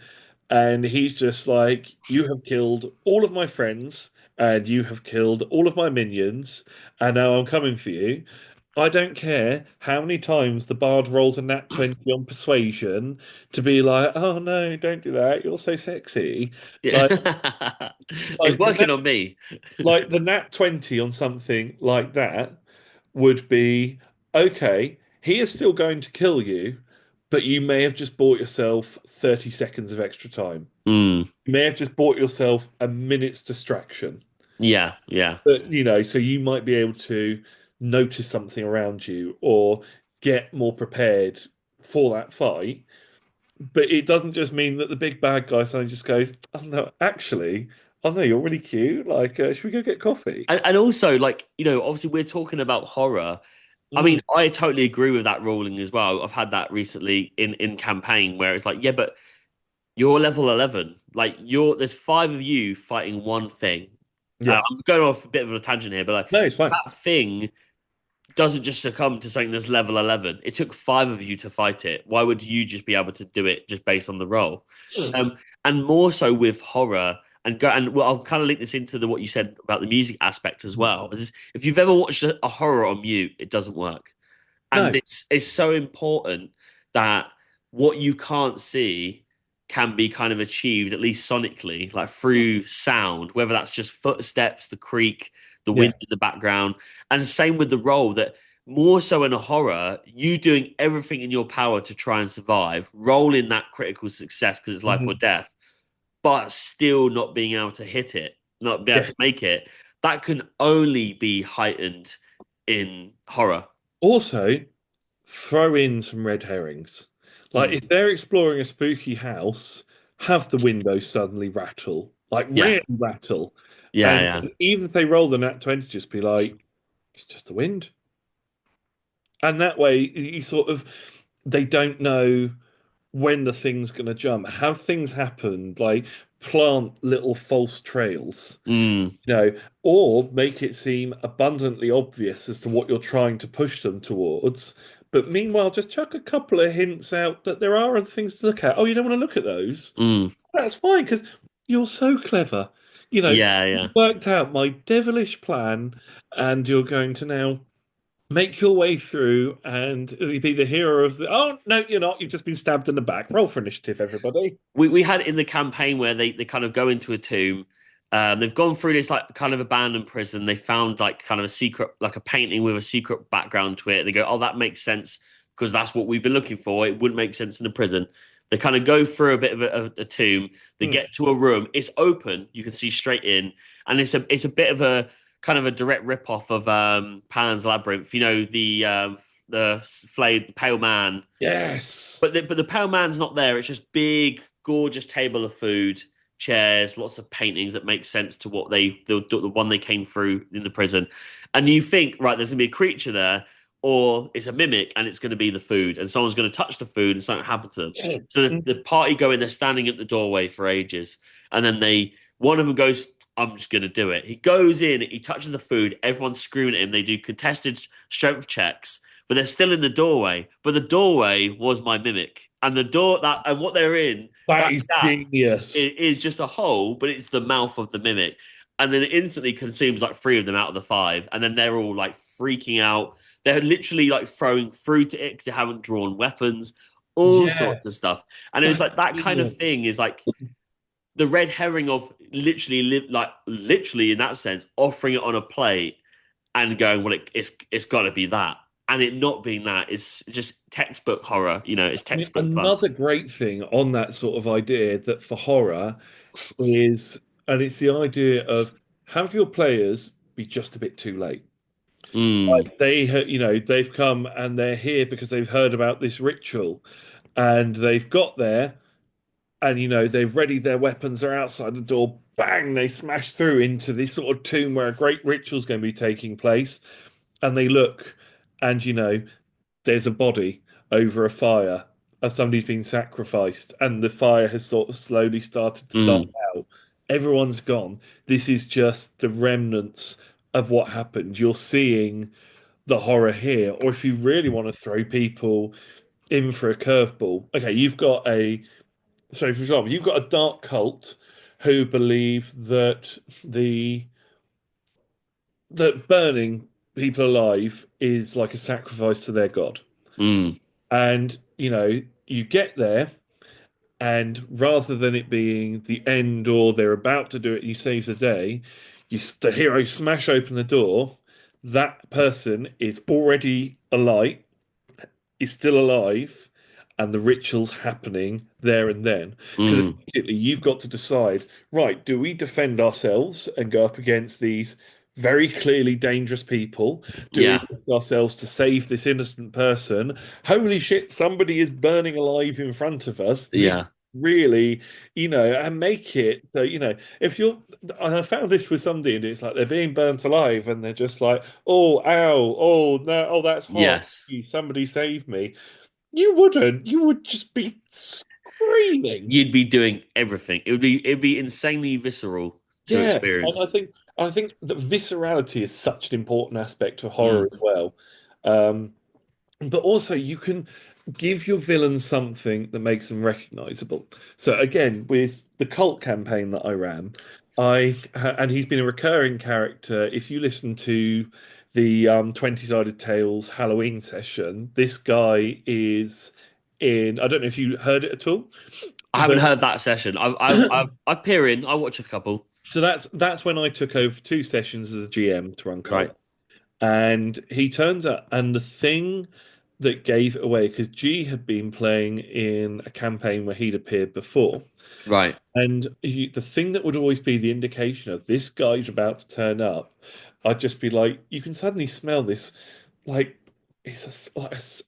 Speaker 2: and he's just like, "You have killed all of my friends, and you have killed all of my minions, and now I'm coming for you." I don't care how many times the bard rolls a nat 20 on persuasion to be like, "Oh no, don't do that. You're so sexy." Like,
Speaker 1: Yeah. It's
Speaker 2: like the
Speaker 1: working
Speaker 2: nat,
Speaker 1: on me.
Speaker 2: like the nat 20 on something like that would be okay. He is still going to kill you, but you may have just bought yourself 30 seconds of extra time.
Speaker 1: Mm.
Speaker 2: You may have just bought yourself a minute's distraction.
Speaker 1: Yeah, yeah.
Speaker 2: But so you might be able to notice something around you, or get more prepared for that fight. But it doesn't just mean that the big bad guy suddenly just goes, "Oh no, actually, oh no, you're really cute. Like, should we go get coffee?"
Speaker 1: And also, like, obviously we're talking about horror. I mean,
Speaker 2: Mm,
Speaker 1: I totally agree with that ruling as well. I've had that recently in campaign where it's like, yeah, but you're level 11. Like, there's five of you fighting one thing.
Speaker 2: yeah,
Speaker 1: I'm going off a bit of a tangent here, but like
Speaker 2: no, it's fine.
Speaker 1: that thing doesn't just succumb to something that's level 11. It took five of you to fight it. Why would you just be able to do it just based on the roll? Um, and more so with horror, and well, I'll kind of link this into what you said about the music aspect as well. If you've ever watched a horror on mute, it doesn't work. And
Speaker 2: No.
Speaker 1: it's so important that what you can't see can be kind of achieved, at least sonically, like through sound, whether that's just footsteps, the creak, the
Speaker 2: Yeah.
Speaker 1: wind in the background. And same with the role, that more so in a horror, you doing everything in your power to try and survive, roll in that critical success because it's life or
Speaker 2: Mhm.
Speaker 1: death, but still not being able to hit it, not be able
Speaker 2: Yeah.
Speaker 1: to make it. That can only be heightened in horror.
Speaker 2: Also, throw in some red herrings. Like
Speaker 1: Mm.
Speaker 2: if they're exploring a spooky house, have the windows suddenly rattle, like
Speaker 1: Yeah,
Speaker 2: really rattle.
Speaker 1: yeah,
Speaker 2: And
Speaker 1: yeah.
Speaker 2: even if they roll the nat 20, just be like, it's just the wind. And that way you sort of they don't know when the thing's gonna jump. Have things happen, like plant little false trails,
Speaker 1: Mm,
Speaker 2: you know, or make it seem abundantly obvious as to what you're trying to push them towards. But meanwhile, just chuck a couple of hints out that there are other things to look at. Oh, you don't want to look at those?
Speaker 1: mm.
Speaker 2: That's fine because you're so clever. You know,
Speaker 1: Yeah,
Speaker 2: you
Speaker 1: yeah.
Speaker 2: worked out my devilish plan, and you're going to now make your way through and be the hero of the. Oh, no, you're not. You've just been stabbed in the back. Roll for initiative, everybody.
Speaker 1: We had it in the campaign where they kind of go into a tomb. They've gone through this like kind of abandoned prison. They found like kind of a secret, like a painting with a secret background to it. They go, oh, that makes sense because that's what we've been looking for. It wouldn't make sense in the prison. They kind of go through a bit of a tomb. They
Speaker 2: Hmm.
Speaker 1: get to a room. It's open. You can see straight in, and it's a bit of a kind of a direct rip off of Pan's Labyrinth. The flayed pale man,
Speaker 2: Yes.
Speaker 1: but the pale man's not there. It's just big, gorgeous table of food, chairs, lots of paintings that make sense to what the one they came through in the prison. And you think, right, there's gonna be a creature there, or it's a mimic and it's gonna be the food, and someone's gonna touch the food and something happens to them. So the party go in, they're standing at the doorway for ages, and then one of them goes, I'm just gonna do it. He goes in, he touches the food, everyone's screaming at him. They do contested strength checks, but they're still in the doorway. But the doorway was my mimic, and the door that and what they're in,
Speaker 2: That
Speaker 1: that
Speaker 2: is
Speaker 1: gap
Speaker 2: genius.
Speaker 1: is just a hole, but it's the mouth of the mimic. And then it instantly consumes like three of them out of the five, and then they're all like freaking out. They're literally like throwing fruit at it because they haven't drawn weapons, all
Speaker 2: Yeah,
Speaker 1: sorts of stuff. And it was
Speaker 2: that's
Speaker 1: like that kind of
Speaker 2: brilliant.
Speaker 1: thing is like the red herring of literally in that sense, offering it on a plate and going, well, it's got to be that, and it not being that is just textbook horror. It's
Speaker 2: I mean,
Speaker 1: textbook fun.
Speaker 2: another great thing on that sort of idea that for horror is, and it's the idea of have your players be just a bit too late.
Speaker 1: Mm,
Speaker 2: Like they've come and they're here because they've heard about this ritual, and they've got there, and they've readied their weapons. They're outside the door. Bang! They smash through into this sort of tomb where a great ritual's going to be taking place, and they look, and there's a body over a fire as somebody's been sacrificed, and the fire has sort of slowly started to die
Speaker 1: mm,
Speaker 2: out. Everyone's gone. This is just the remnants of what happened. You're seeing the horror here. Or if you really want to throw people in for a curveball, okay, so for example, you've got a dark cult who believe that burning people alive is like a sacrifice to their god.
Speaker 1: mm,
Speaker 2: And, you get there, and rather than it being the end or they're about to do it, you save the day, the hero smash open the door. That person is already alight, is still alive, and the ritual's happening there and then. Because
Speaker 1: mm,
Speaker 2: immediately you've got to decide, right, do we defend ourselves and go up against these very clearly dangerous people doing
Speaker 1: Yeah.
Speaker 2: ourselves to save this innocent person. Holy shit, somebody is burning alive in front of us. This
Speaker 1: Yeah.
Speaker 2: really, and make it so, if you're, and I found this with somebody, and it's like they're being burnt alive and they're just like, oh, ow, oh, no, oh, that's hot.
Speaker 1: Yes.
Speaker 2: Somebody save me. You wouldn't. You would just be screaming.
Speaker 1: You'd be doing everything. It'd be insanely visceral to
Speaker 2: Yeah, and I
Speaker 1: experience.
Speaker 2: think I think that viscerality is such an important aspect of horror
Speaker 1: Mm.
Speaker 2: as well. Um, but also you can give your villains something that makes them recognizable. So again, with the cult campaign that I ran, and he's been a recurring character. If you listen to the 20-sided tales Halloween session, this guy is in. I don't know if you heard it at all,
Speaker 1: I haven't
Speaker 2: but
Speaker 1: heard that session. I peer in. I watch a couple.
Speaker 2: so that's when I took over 2 sessions as a GM to run
Speaker 1: Right.
Speaker 2: cult. And he turns up, and the thing that gave it away, because G had been playing in a campaign where he'd appeared before,
Speaker 1: Right.
Speaker 2: and the thing that would always be the indication of this guy's about to turn up, I'd just be like, you can suddenly smell this, like it's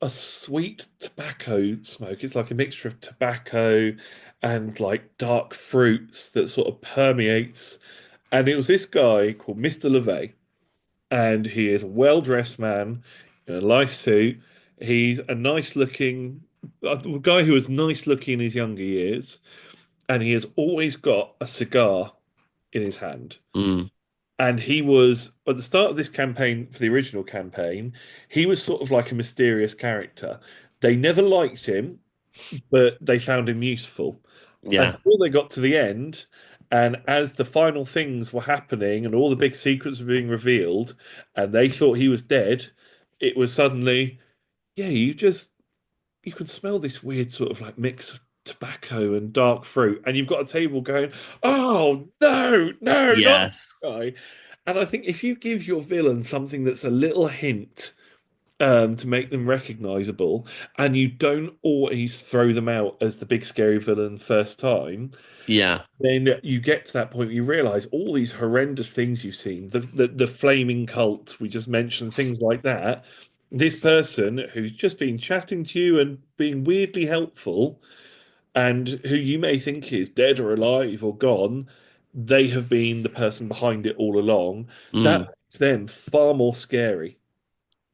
Speaker 2: a sweet tobacco smoke. It's like a mixture of tobacco and like dark fruits that sort of permeates. And it was this guy called Mr. LeVay, and he is a well-dressed man in a nice suit. He's a nice looking a guy who was nice looking in his younger years, and he has always got a cigar in his hand.
Speaker 1: Mm.
Speaker 2: And he was at the start of this campaign for the original campaign, he was sort of like a mysterious character. They never liked him, but they found him useful
Speaker 1: Yeah.
Speaker 2: until they got to the end. And as the final things were happening and all the big secrets were being revealed, and they thought he was dead, it was suddenly, yeah, you can smell this weird sort of like mix of tobacco and dark fruit, and you've got a table going, oh no, no, not
Speaker 1: Yes.
Speaker 2: this guy. And I think if you give your villain something that's a little hint to make them recognizable, and you don't always throw them out as the big scary villain first time,
Speaker 1: Yeah.
Speaker 2: then you get to that point where you realize all these horrendous things you've seen, the flaming cult we just mentioned, things like that. This person who's just been chatting to you and being weirdly helpful, and who you may think is dead or alive or gone, they have been the person behind it all along. That
Speaker 1: Mm.
Speaker 2: makes them far more scary.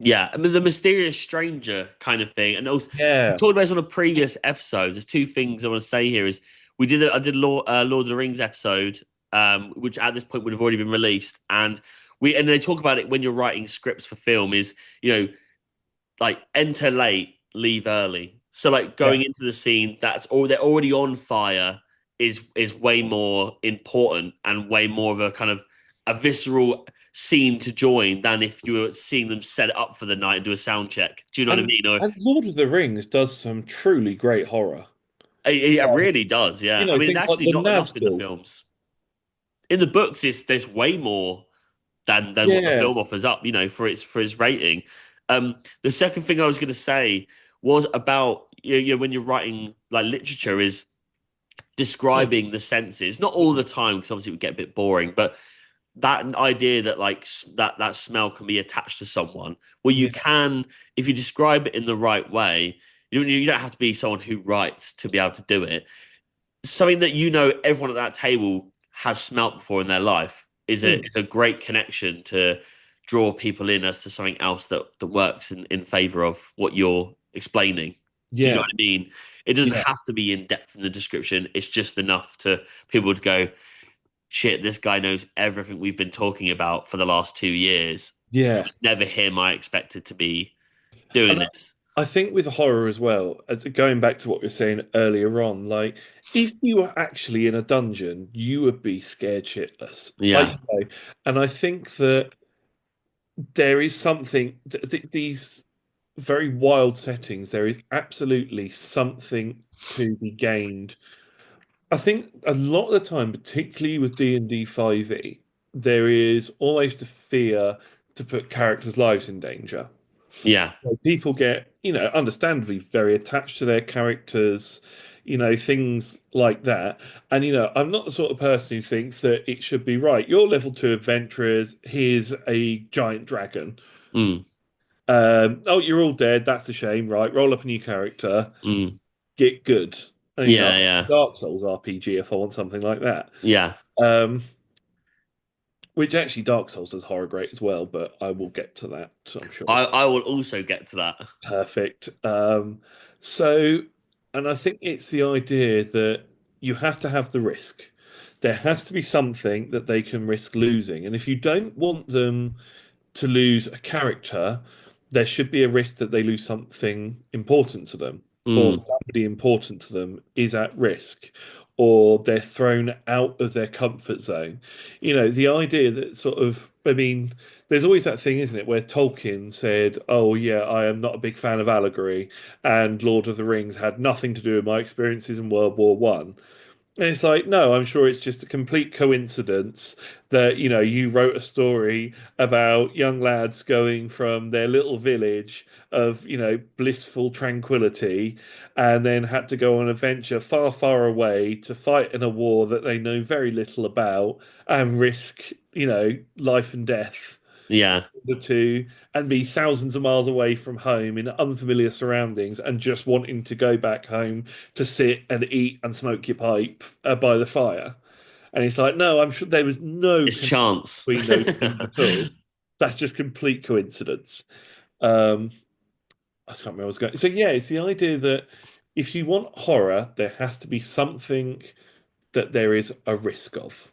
Speaker 1: Yeah, I mean the mysterious stranger kind of thing, and also we
Speaker 2: Yeah,
Speaker 1: talked about this on a previous episode. There's two things I want to say here. Is I did Lord of the Rings episode, which at this point would have already been released, and they talk about it when you're writing scripts for film. Is like enter late, leave early. So like
Speaker 2: yeah,
Speaker 1: going into the scene they're already on fire is way more important and way more of a kind of a visceral scene to join than if you were seeing them set it up for the night and do a sound check. Do you know what I
Speaker 2: and
Speaker 1: mean? Or
Speaker 2: Lord of the Rings does some truly great horror.
Speaker 1: it really does, yeah. I mean,
Speaker 2: Things like
Speaker 1: actually
Speaker 2: the
Speaker 1: not enough in the
Speaker 2: Nazgul.
Speaker 1: films. In the books, there's way more than what the
Speaker 2: Yeah,
Speaker 1: film offers up, for its rating. The second thing I was going to say was about when you're writing like literature is describing the senses, not all the time because obviously it would get a bit boring, but that idea that like that smell can be attached to someone. Well, you
Speaker 2: yeah,
Speaker 1: can if you describe it in the right way. You don't have to be someone who writes to be able to do it. Something that everyone at that table has smelt before in their life
Speaker 2: mm,
Speaker 1: is a great connection to draw people in as to something else that works in favor of what you're explaining. Do you know
Speaker 2: yeah,
Speaker 1: what I mean? It doesn't
Speaker 2: yeah,
Speaker 1: have to be in depth in the description. It's just enough to people to go, shit, this guy knows everything we've been talking about for the last 2 years. It
Speaker 2: yeah.
Speaker 1: was never him I expected to be doing
Speaker 2: And
Speaker 1: this.
Speaker 2: I think with horror as well, as going back to what we were saying earlier on, like if you were actually in a dungeon, you would be scared shitless.
Speaker 1: Yeah.
Speaker 2: And I think that there is something these very wild settings. There is absolutely something to be gained. I think a lot of the time, particularly with D&D 5e, there is almost a fear to put characters' lives in danger.
Speaker 1: Yeah.
Speaker 2: People get, understandably very attached to their characters. things like that. And I'm not the sort of person who thinks that it should be right. You're level 2 adventurers. Here's a giant dragon.
Speaker 1: Mm,
Speaker 2: Oh, you're all dead. That's a shame, right? Roll up a new character.
Speaker 1: mm.
Speaker 2: Get good. And
Speaker 1: Yeah, yeah,
Speaker 2: Dark Souls RPG if I want something like that.
Speaker 1: yeah.
Speaker 2: Um, which actually Dark Souls does horror great as well, but I will get to that, I'm sure.
Speaker 1: I will also get to that.
Speaker 2: Perfect. So, and I think it's the idea that you have to have the risk. There has to be something that they can risk losing. And if you don't want them to lose a character, there should be a risk that they lose something important to them, or
Speaker 1: Mm,
Speaker 2: somebody important to them is at risk, or they're thrown out of their comfort zone. The idea that I mean, there's always that thing, isn't it, where Tolkien said, "Oh, yeah, I am not a big fan of allegory, and Lord of the Rings had nothing to do with my experiences in World War One." And it's like, no, I'm sure it's just a complete coincidence that, you wrote a story about young lads going from their little village of, blissful tranquility and then had to go on an adventure far, far away to fight in a war that they know very little about and risk, life and death
Speaker 1: yeah,
Speaker 2: the two and be thousands of miles away from home in unfamiliar surroundings and just wanting to go back home to sit and eat and smoke your pipe by the fire. And it's like, no, I'm sure there was no
Speaker 1: it's
Speaker 2: connection
Speaker 1: chance.
Speaker 2: between those things at all. That's just complete coincidence. Um, I can't remember what I was going. So yeah, it's the idea that if you want horror, there has to be something that there is a risk of.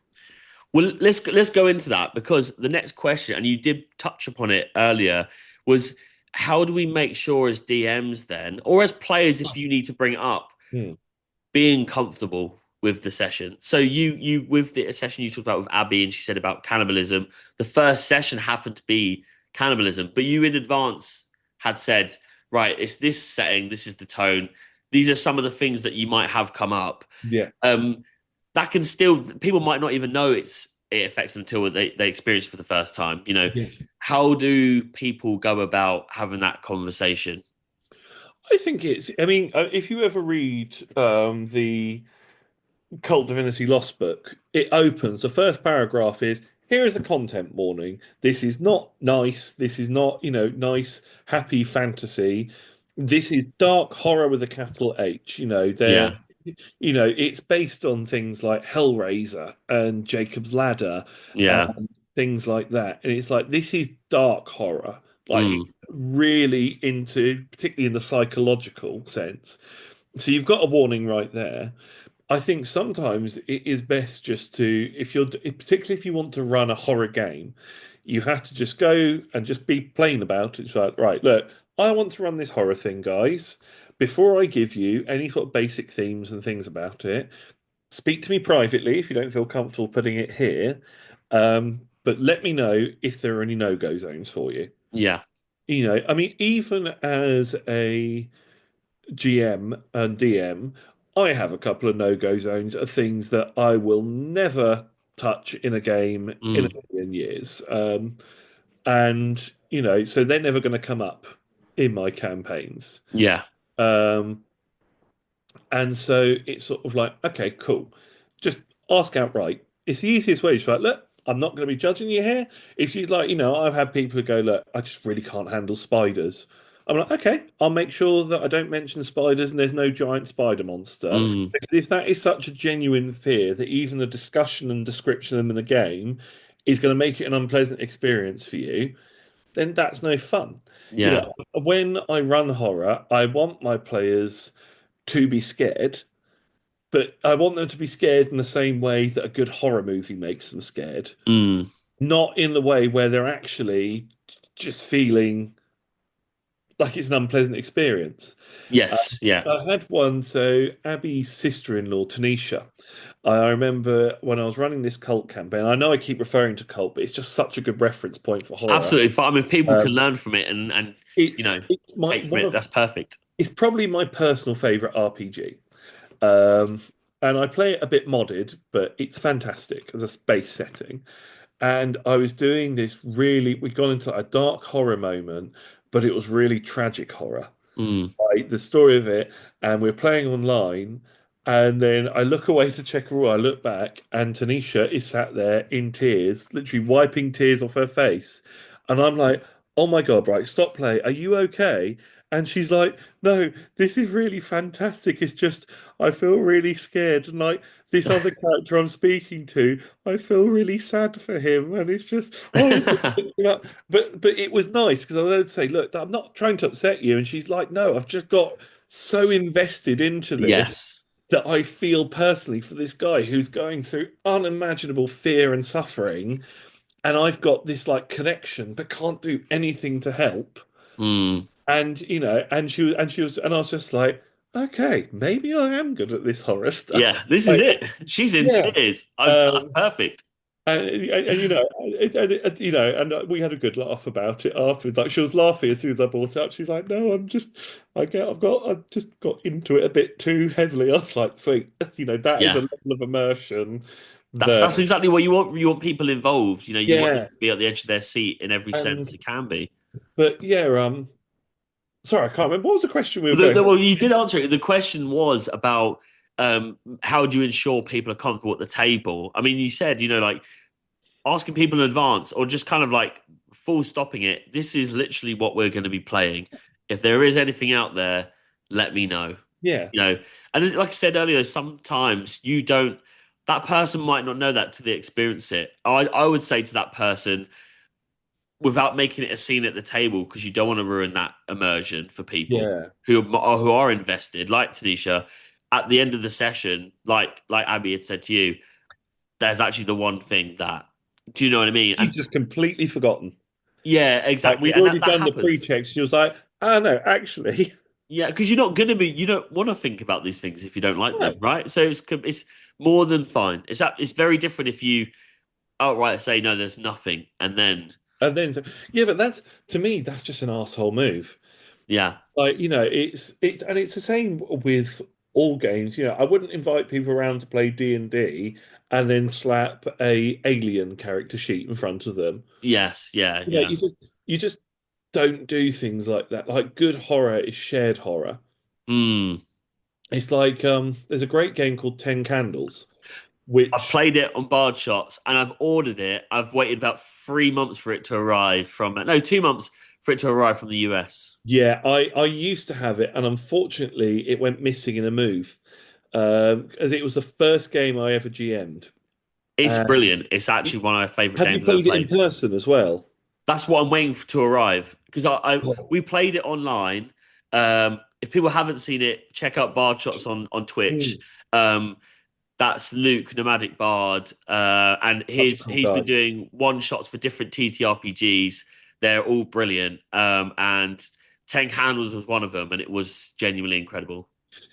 Speaker 1: Well, let's go into that because the next question, and you did touch upon it earlier, was how do we make sure as DMs then, or as players, if you need to bring it up,
Speaker 2: Hmm.
Speaker 1: being comfortable with the session. So you with the session you talked about with Abby, and she said about cannibalism. The first session happened to be cannibalism, but you in advance had said, right, it's this setting, this is the tone. These are some of the things that you might have come up.
Speaker 2: Yeah.
Speaker 1: Um, that can still people might not even know it affects them until they experience it for the first time.
Speaker 2: Yeah.
Speaker 1: How do people go about having that conversation?
Speaker 2: I think I mean, if you ever read the Cult Divinity Lost book, it opens, the first paragraph is, here is a content warning. This is not nice. This is not, nice, happy fantasy. This is dark horror with a capital H.
Speaker 1: Yeah.
Speaker 2: It's based on things like Hellraiser and Jacob's Ladder,
Speaker 1: Yeah.
Speaker 2: things like that. And it's like, this is dark horror, like
Speaker 1: Mm,
Speaker 2: really into, particularly in the psychological sense. So you've got a warning right there. I think sometimes it is best just to, particularly if you want to run a horror game, you have to just go and just be plain about it. It's like, right, look, I want to run this horror thing, guys. Before I give you any sort of basic themes and things about it, speak to me privately if you don't feel comfortable putting it here. But let me know if there are any no-go zones for you.
Speaker 1: yeah.
Speaker 2: I mean, even as a GM and DM, I have a couple of no-go zones of things that I will never touch in a game in a
Speaker 1: Mm,
Speaker 2: million years. And so they're never going to come up in my campaigns.
Speaker 1: yeah.
Speaker 2: Um, and so it's sort of like, okay, cool. Just ask outright. It's the easiest way. It's like, look, I'm not going to be judging you here. If you like, I've had people who go, look, I just really can't handle spiders. I'm like, okay, I'll make sure that I don't mention spiders and there's no giant spider monster.
Speaker 1: Mm,
Speaker 2: Because if that is such a genuine fear that even the discussion and description of them in the game is going to make it an unpleasant experience for you, then that's no fun.
Speaker 1: yeah.
Speaker 2: When I run horror, I want my players to be scared, but I want them to be scared in the same way that a good horror movie makes them scared,
Speaker 1: Mm,
Speaker 2: not in the way where they're actually just feeling like it's an unpleasant experience. Uh,
Speaker 1: yes. Yeah.
Speaker 2: I had one, so Abby's sister-in-law, Tanisha. I remember when I was running this cult campaign. I know I keep referring to cult, but it's just such a good reference point for horror.
Speaker 1: Absolutely. I mean, people can
Speaker 2: Um,
Speaker 1: learn from it and
Speaker 2: it's it's my
Speaker 1: take from
Speaker 2: one
Speaker 1: it.
Speaker 2: of
Speaker 1: That's perfect.
Speaker 2: it's probably my personal favorite RPG. Um, and I play it a bit modded, but it's fantastic as a space setting. And I was doing this really, we got into a dark horror moment, but it was really tragic horror.
Speaker 1: Mm,
Speaker 2: Right? The story of it, and we're playing online, And then I look away to check her. I look back, and Tanisha is sat there in tears, literally wiping tears off her face. And I'm like, "Oh my God, right, stop play. Are you okay?" And she's like, "No, this is really fantastic. It's just I feel really scared, and like this other character I'm speaking to, I feel really sad for him, and it's just you know." But it was nice because I would say, "Look, I'm not trying to upset you," and she's like, "No, I've just got so invested into this."
Speaker 1: Yes.
Speaker 2: That I feel personally for this guy who's going through unimaginable fear and suffering, and I've got this like connection, but can't do anything to help.
Speaker 1: Mm.
Speaker 2: And and I was just like, okay, maybe I am good at this horror stuff.
Speaker 1: Yeah, this is
Speaker 2: Like,
Speaker 1: it. She's in
Speaker 2: yeah.
Speaker 1: tears. I'm
Speaker 2: Um,
Speaker 1: perfect.
Speaker 2: and and we had a good laugh about it afterwards. Like she was laughing as soon as I brought it up. She's like, "No, I've just got into it a bit too heavily." I was like, "Sweet, that is a
Speaker 1: Yeah.
Speaker 2: level of immersion that,
Speaker 1: That's exactly what you want. You want people involved. You want them
Speaker 2: yeah."
Speaker 1: to be at the edge of their seat in every sense
Speaker 2: And
Speaker 1: it can be.
Speaker 2: but yeah, sorry, I can't remember what was the question we were going.
Speaker 1: Well, you did answer it. The question was about how do you ensure people are comfortable at the table? I mean, you said, like asking people in advance or just kind of like full stopping it. This is literally what we're going to be playing. If there is anything out there, let me know.
Speaker 2: Yeah,
Speaker 1: You know, and like I said earlier, sometimes you don't. That person might not know that till they experience it. I would say to that person, without making it a scene at the table, because you don't want to ruin that immersion for people
Speaker 2: yeah.
Speaker 1: who are invested, like Tanisha. At the end of the session, like Abby had said to you, there's actually the one thing that. Do you know what I mean?
Speaker 2: You
Speaker 1: And
Speaker 2: just completely forgotten.
Speaker 1: yeah,
Speaker 2: Like
Speaker 1: exactly,
Speaker 2: we'd
Speaker 1: and
Speaker 2: already
Speaker 1: that
Speaker 2: done the
Speaker 1: happens.
Speaker 2: pre-check. She was like, "Oh no, actually,
Speaker 1: Yeah, because you're not gonna be. You don't want to think about these things if you don't like them,
Speaker 2: no."
Speaker 1: right? So it's more than fine. It's very different if you outright say no, there's nothing, and then
Speaker 2: And then, yeah, but that's to me, that's just an asshole move.
Speaker 1: yeah,
Speaker 2: Like, it's the same with all games. I wouldn't invite people around to play D&D and then slap a alien character sheet in front of them.
Speaker 1: yes, yeah,
Speaker 2: You know,
Speaker 1: yeah.
Speaker 2: you just don't do things like that. Like good horror is shared horror.
Speaker 1: Mm.
Speaker 2: It's like there's a great game called Ten Candles,
Speaker 1: I've
Speaker 2: which
Speaker 1: played it on Bard Shots, and I've ordered it. I've waited about 3 months for it to arrive from no 2 months for it to arrive from the US.
Speaker 2: yeah, I used to have it, and unfortunately, it went missing in a move, as it was the first game I ever GM'd.
Speaker 1: It's
Speaker 2: Uh,
Speaker 1: brilliant. It's actually one of my favorite
Speaker 2: have you
Speaker 1: games I've ever
Speaker 2: played it in
Speaker 1: played.
Speaker 2: person as well?
Speaker 1: That's what I'm waiting for to arrive because
Speaker 2: Oh.
Speaker 1: we played it online. If people haven't seen it, check out Bard Shots on Twitch.
Speaker 2: Mm,
Speaker 1: Um, that's Luke, Nomadic Bard, and
Speaker 2: such a
Speaker 1: he's
Speaker 2: cool
Speaker 1: he's
Speaker 2: guy.
Speaker 1: been doing one shots for different TTRPGs. They're all brilliant. And Tank Handles was one of them, and it was genuinely incredible.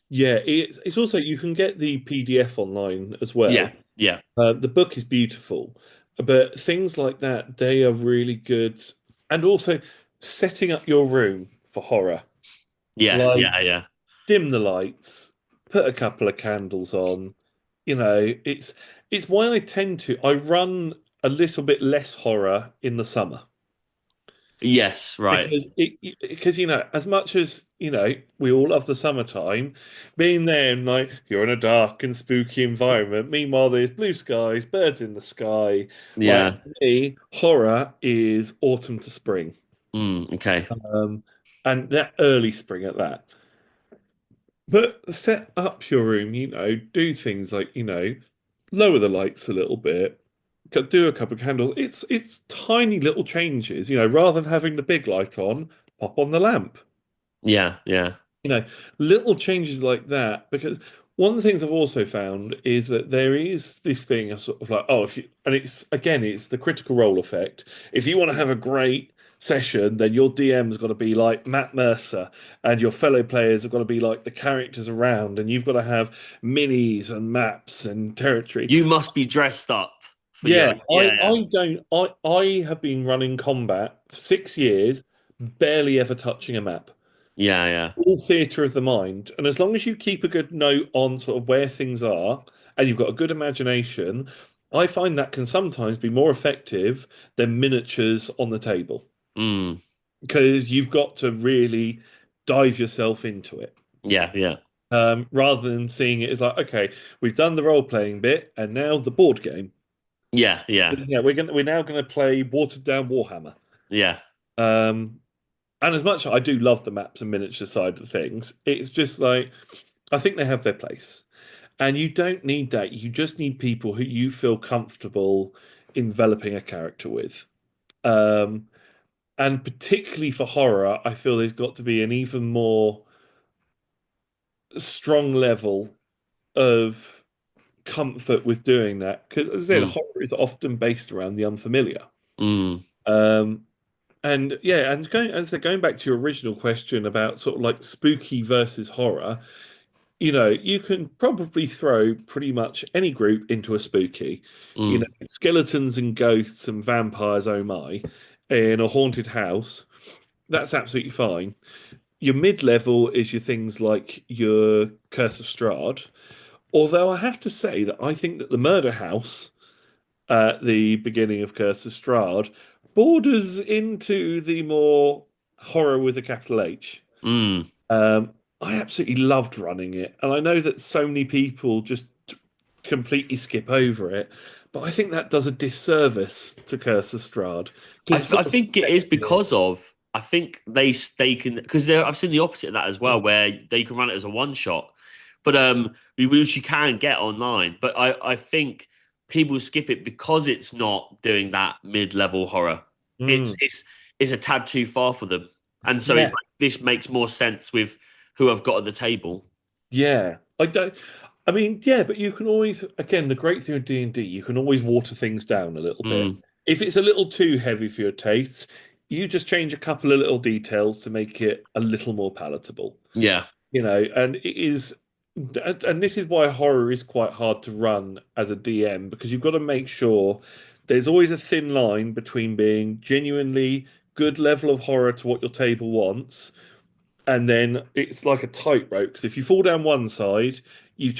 Speaker 2: Yeah, it's also you can get the PDF online as
Speaker 1: Yeah,
Speaker 2: well.
Speaker 1: yeah,
Speaker 2: The book is beautiful, but things like that, they are really good. And also setting up your room for horror.
Speaker 1: yes,
Speaker 2: Like
Speaker 1: yeah, yeah,
Speaker 2: dim the lights, put a couple of candles on. It's why I run a little bit less horror in the summer.
Speaker 1: yes, right,
Speaker 2: Because as much as we all love the summertime, being there and like you're in a dark and spooky environment. Meanwhile, there's blue skies, birds in the sky. Like
Speaker 1: yeah,
Speaker 2: for me, horror is autumn to spring,
Speaker 1: okay,
Speaker 2: um, and that early spring at that. But set up your room, do things like lower the lights a little bit, do a couple of candles. It's tiny little changes, rather than having the big light on, pop on the lamp.
Speaker 1: yeah, yeah,
Speaker 2: you know, Little changes like that. Because one of the things I've also found is that there is this thing of sort of like, oh, if you, and it's the critical role effect. If you want to have a great session, then your DM's got to be like Matt Mercer, and your fellow players have got to be like the characters around, and you've got to have minis and maps and territory.
Speaker 1: You must be dressed up for your
Speaker 2: Yeah,
Speaker 1: yeah, yeah,
Speaker 2: I don't I have been running combat for 6 years, barely ever touching a map.
Speaker 1: yeah, yeah.
Speaker 2: All theatre of the mind. And as long as you keep a good note on sort of where things are and you've got a good imagination, I find that can sometimes be more effective than miniatures on the table
Speaker 1: Mm,
Speaker 2: because you've got to really dive yourself into it.
Speaker 1: yeah, yeah.
Speaker 2: rather than seeing it as like, okay, we've done the role playing bit, and now the board game.
Speaker 1: Yeah, yeah,
Speaker 2: Yeah, we're now gonna play watered down Warhammer.
Speaker 1: yeah.
Speaker 2: Um, and as much as I do love the maps and miniature side of things, it's just like I think they have their place. And you don't need that. You just need people who you feel comfortable enveloping a character with. Um, and particularly for horror, I feel there's got to be an even more strong level of comfort with doing that. Because as I said,
Speaker 1: Mm,
Speaker 2: horror is often based around the unfamiliar.
Speaker 1: mm,
Speaker 2: Um, and yeah, and going as I said, going back to your original question about sort of like spooky versus horror, you can probably throw pretty much any group into a spooky.
Speaker 1: mm,
Speaker 2: Skeletons and ghosts and vampires, oh my, in a haunted house, that's absolutely fine. Your mid-level is your things like your Curse of Strahd. Although I have to say that I think that the Murder House at the beginning of Curse of Strahd borders into the more horror with a capital H.
Speaker 1: mm.
Speaker 2: Um, I absolutely loved running it, and I know that so many people just completely skip over it, but I think that does a disservice to Curse of Strahd because it
Speaker 1: I
Speaker 2: sort of
Speaker 1: think it is
Speaker 2: sets it.
Speaker 1: because of I think they can because I've seen the opposite of that as well, where they can run it as a one shot, but which you can get online. But I think people skip it because it's not doing that mid level horror. It's
Speaker 2: Mm,
Speaker 1: it's it's a tad too far for them, and so it's
Speaker 2: yeah,
Speaker 1: like this makes more sense with who I've got at the table.
Speaker 2: yeah. I don't. I mean, yeah, but you can always, again, the great thing with D&D, you can always water things down a little bit.
Speaker 1: Mm,
Speaker 2: If it's a little too heavy for your taste, you just change a couple of little details to make it a little more palatable.
Speaker 1: yeah.
Speaker 2: And it is, and this is why horror is quite hard to run as a DM because you've got to make sure there's always a thin line between being genuinely good level of horror to what your table wants, and then it's like a tightrope. Because if you fall down one side, you've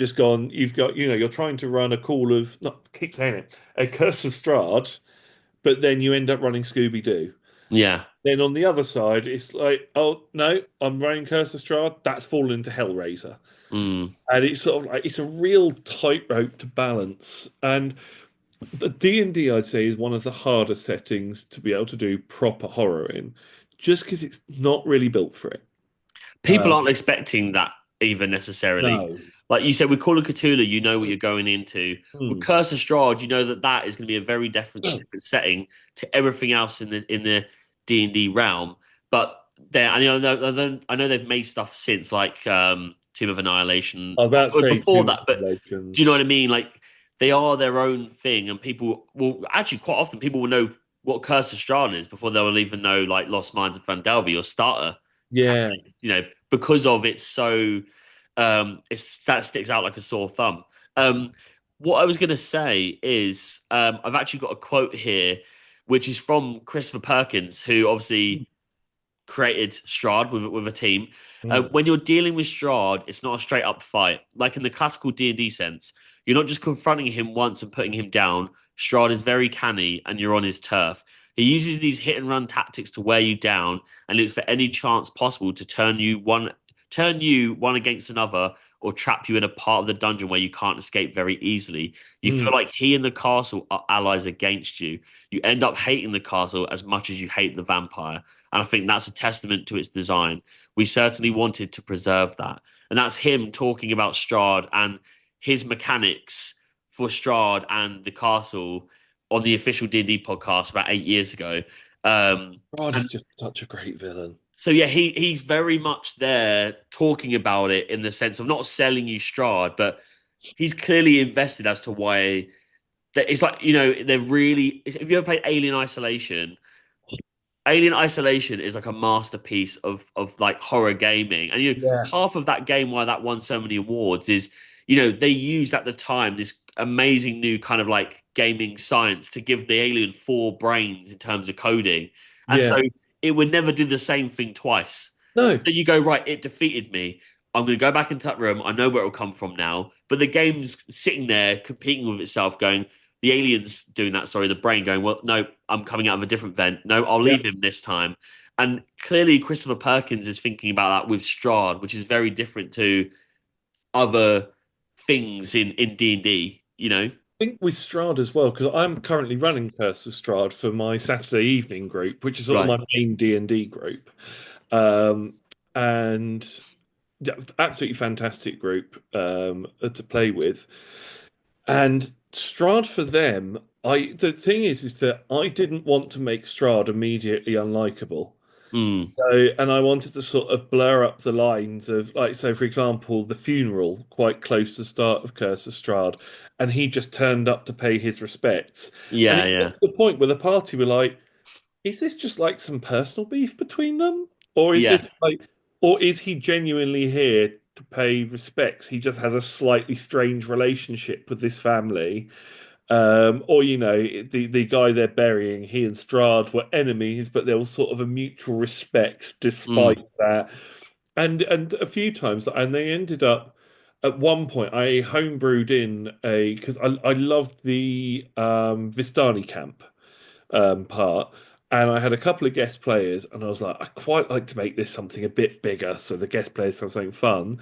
Speaker 2: got, you're trying to run a call of, not keep saying it, a Curse of Strahd, but then you end up running Scooby Doo.
Speaker 1: Yeah.
Speaker 2: Then on the other side, it's like, oh no, I'm running Curse of Strahd. That's fallen into Hellraiser,
Speaker 1: Mm.
Speaker 2: and it's sort of like it's a real tightrope to balance. And the D&D, I'd say, is one of the harder settings to be able to do proper horror in, just because it's not really built for it.
Speaker 1: People
Speaker 2: Uh,
Speaker 1: aren't expecting that either necessarily.
Speaker 2: no.
Speaker 1: Like you said, with Call of Cthulhu, you know what you're going into. With
Speaker 2: Hmm.
Speaker 1: Curse of Strahd, you know that that is going to be a very different setting to everything else in the D&D realm. But there, I know they've made stuff since, like Tomb of Annihilation,
Speaker 2: I'm about to
Speaker 1: or
Speaker 2: say
Speaker 1: before
Speaker 2: Tomb
Speaker 1: that.
Speaker 2: of
Speaker 1: But do you know what
Speaker 2: Legends.
Speaker 1: I mean? Like they are their own thing, and people will actually quite often people will know what Curse of Strahd is before they will even know like Lost Mines of Fandelver or Starter
Speaker 2: Yeah.
Speaker 1: campaign, because of it's so it's that sticks out like a sore thumb. Um, what I was going to say is I've actually got a quote here, which is from Christopher Perkins, who obviously created Strahd with a team.
Speaker 2: Hmm.
Speaker 1: When you're dealing with Strahd, it's not a straight up fight. Like in the classical D&D sense, you're not just confronting him once and putting him down. Strahd is very canny and you're on his turf. He uses these hit and run tactics to wear you down and looks for any chance possible to turn you one against another or trap you in a part of the dungeon where you can't escape very easily. You
Speaker 2: Hmm.
Speaker 1: feel like he and the castle are allies against you. You end up hating the castle as much as you hate the vampire. And I think that's a testament to its design. We certainly wanted to preserve that. And that's him talking about Strahd and his mechanics for Strahd and the castle on the official D&D podcast about 8 years ago. Um,
Speaker 2: God is
Speaker 1: and
Speaker 2: just such a great villain.
Speaker 1: so yeah, he's very much there talking about it in the sense of not selling you Strahd, but he's clearly invested as to why it's like they're really. If you ever played Alien Isolation, Alien Isolation is like a masterpiece of like horror gaming, and
Speaker 2: Yeah.
Speaker 1: half of that game why that won so many awards is they used at the time this amazing new kind of like gaming science to give the alien four brains in terms of coding, and so
Speaker 2: Yeah.
Speaker 1: it would never do the same thing twice.
Speaker 2: No.
Speaker 1: Then you go right, it defeated me. I'm going to go back into that room. I know where it'll come from now, but the game's sitting there competing with itself, going the alien's doing that. Sorry, the brain going, well, no, I'm coming out of a different vent. No, I'll
Speaker 2: Yeah.
Speaker 1: leave him this time. And clearly, Christopher Perkins is thinking about that with Strahd, which is very different to other things in D&D, you know?
Speaker 2: think with Strahd as well, because I'm currently running Curse of Strahd for my Saturday evening group, which is sort of
Speaker 1: Right.
Speaker 2: my main D&D group. Um, and yeah, absolutely fantastic group to play with. And Strahd for them, the thing is that I didn't want to make Strahd immediately unlikable.
Speaker 1: Mm.
Speaker 2: So, and I wanted to sort of blur up the lines of, like, so for example, the funeral quite close to the start of Curse of Strahd, and he just turned up to pay his respects. And
Speaker 1: Yeah,
Speaker 2: it got
Speaker 1: yeah.
Speaker 2: to the point where the party were like, is this just like some personal beef between them? Or is
Speaker 1: Yeah.
Speaker 2: this like, or is he genuinely here to pay respects? He just has a slightly strange relationship with this family. Or the guy they're burying, he and Strahd were enemies, but there was sort of a mutual respect despite
Speaker 1: Mm.
Speaker 2: that. And a few times, and they ended up at one point. I homebrewed in a because I loved the Vistani camp part. And I had a couple of guest players, and I was like, I quite like to make this something a bit bigger, so the guest players have something fun.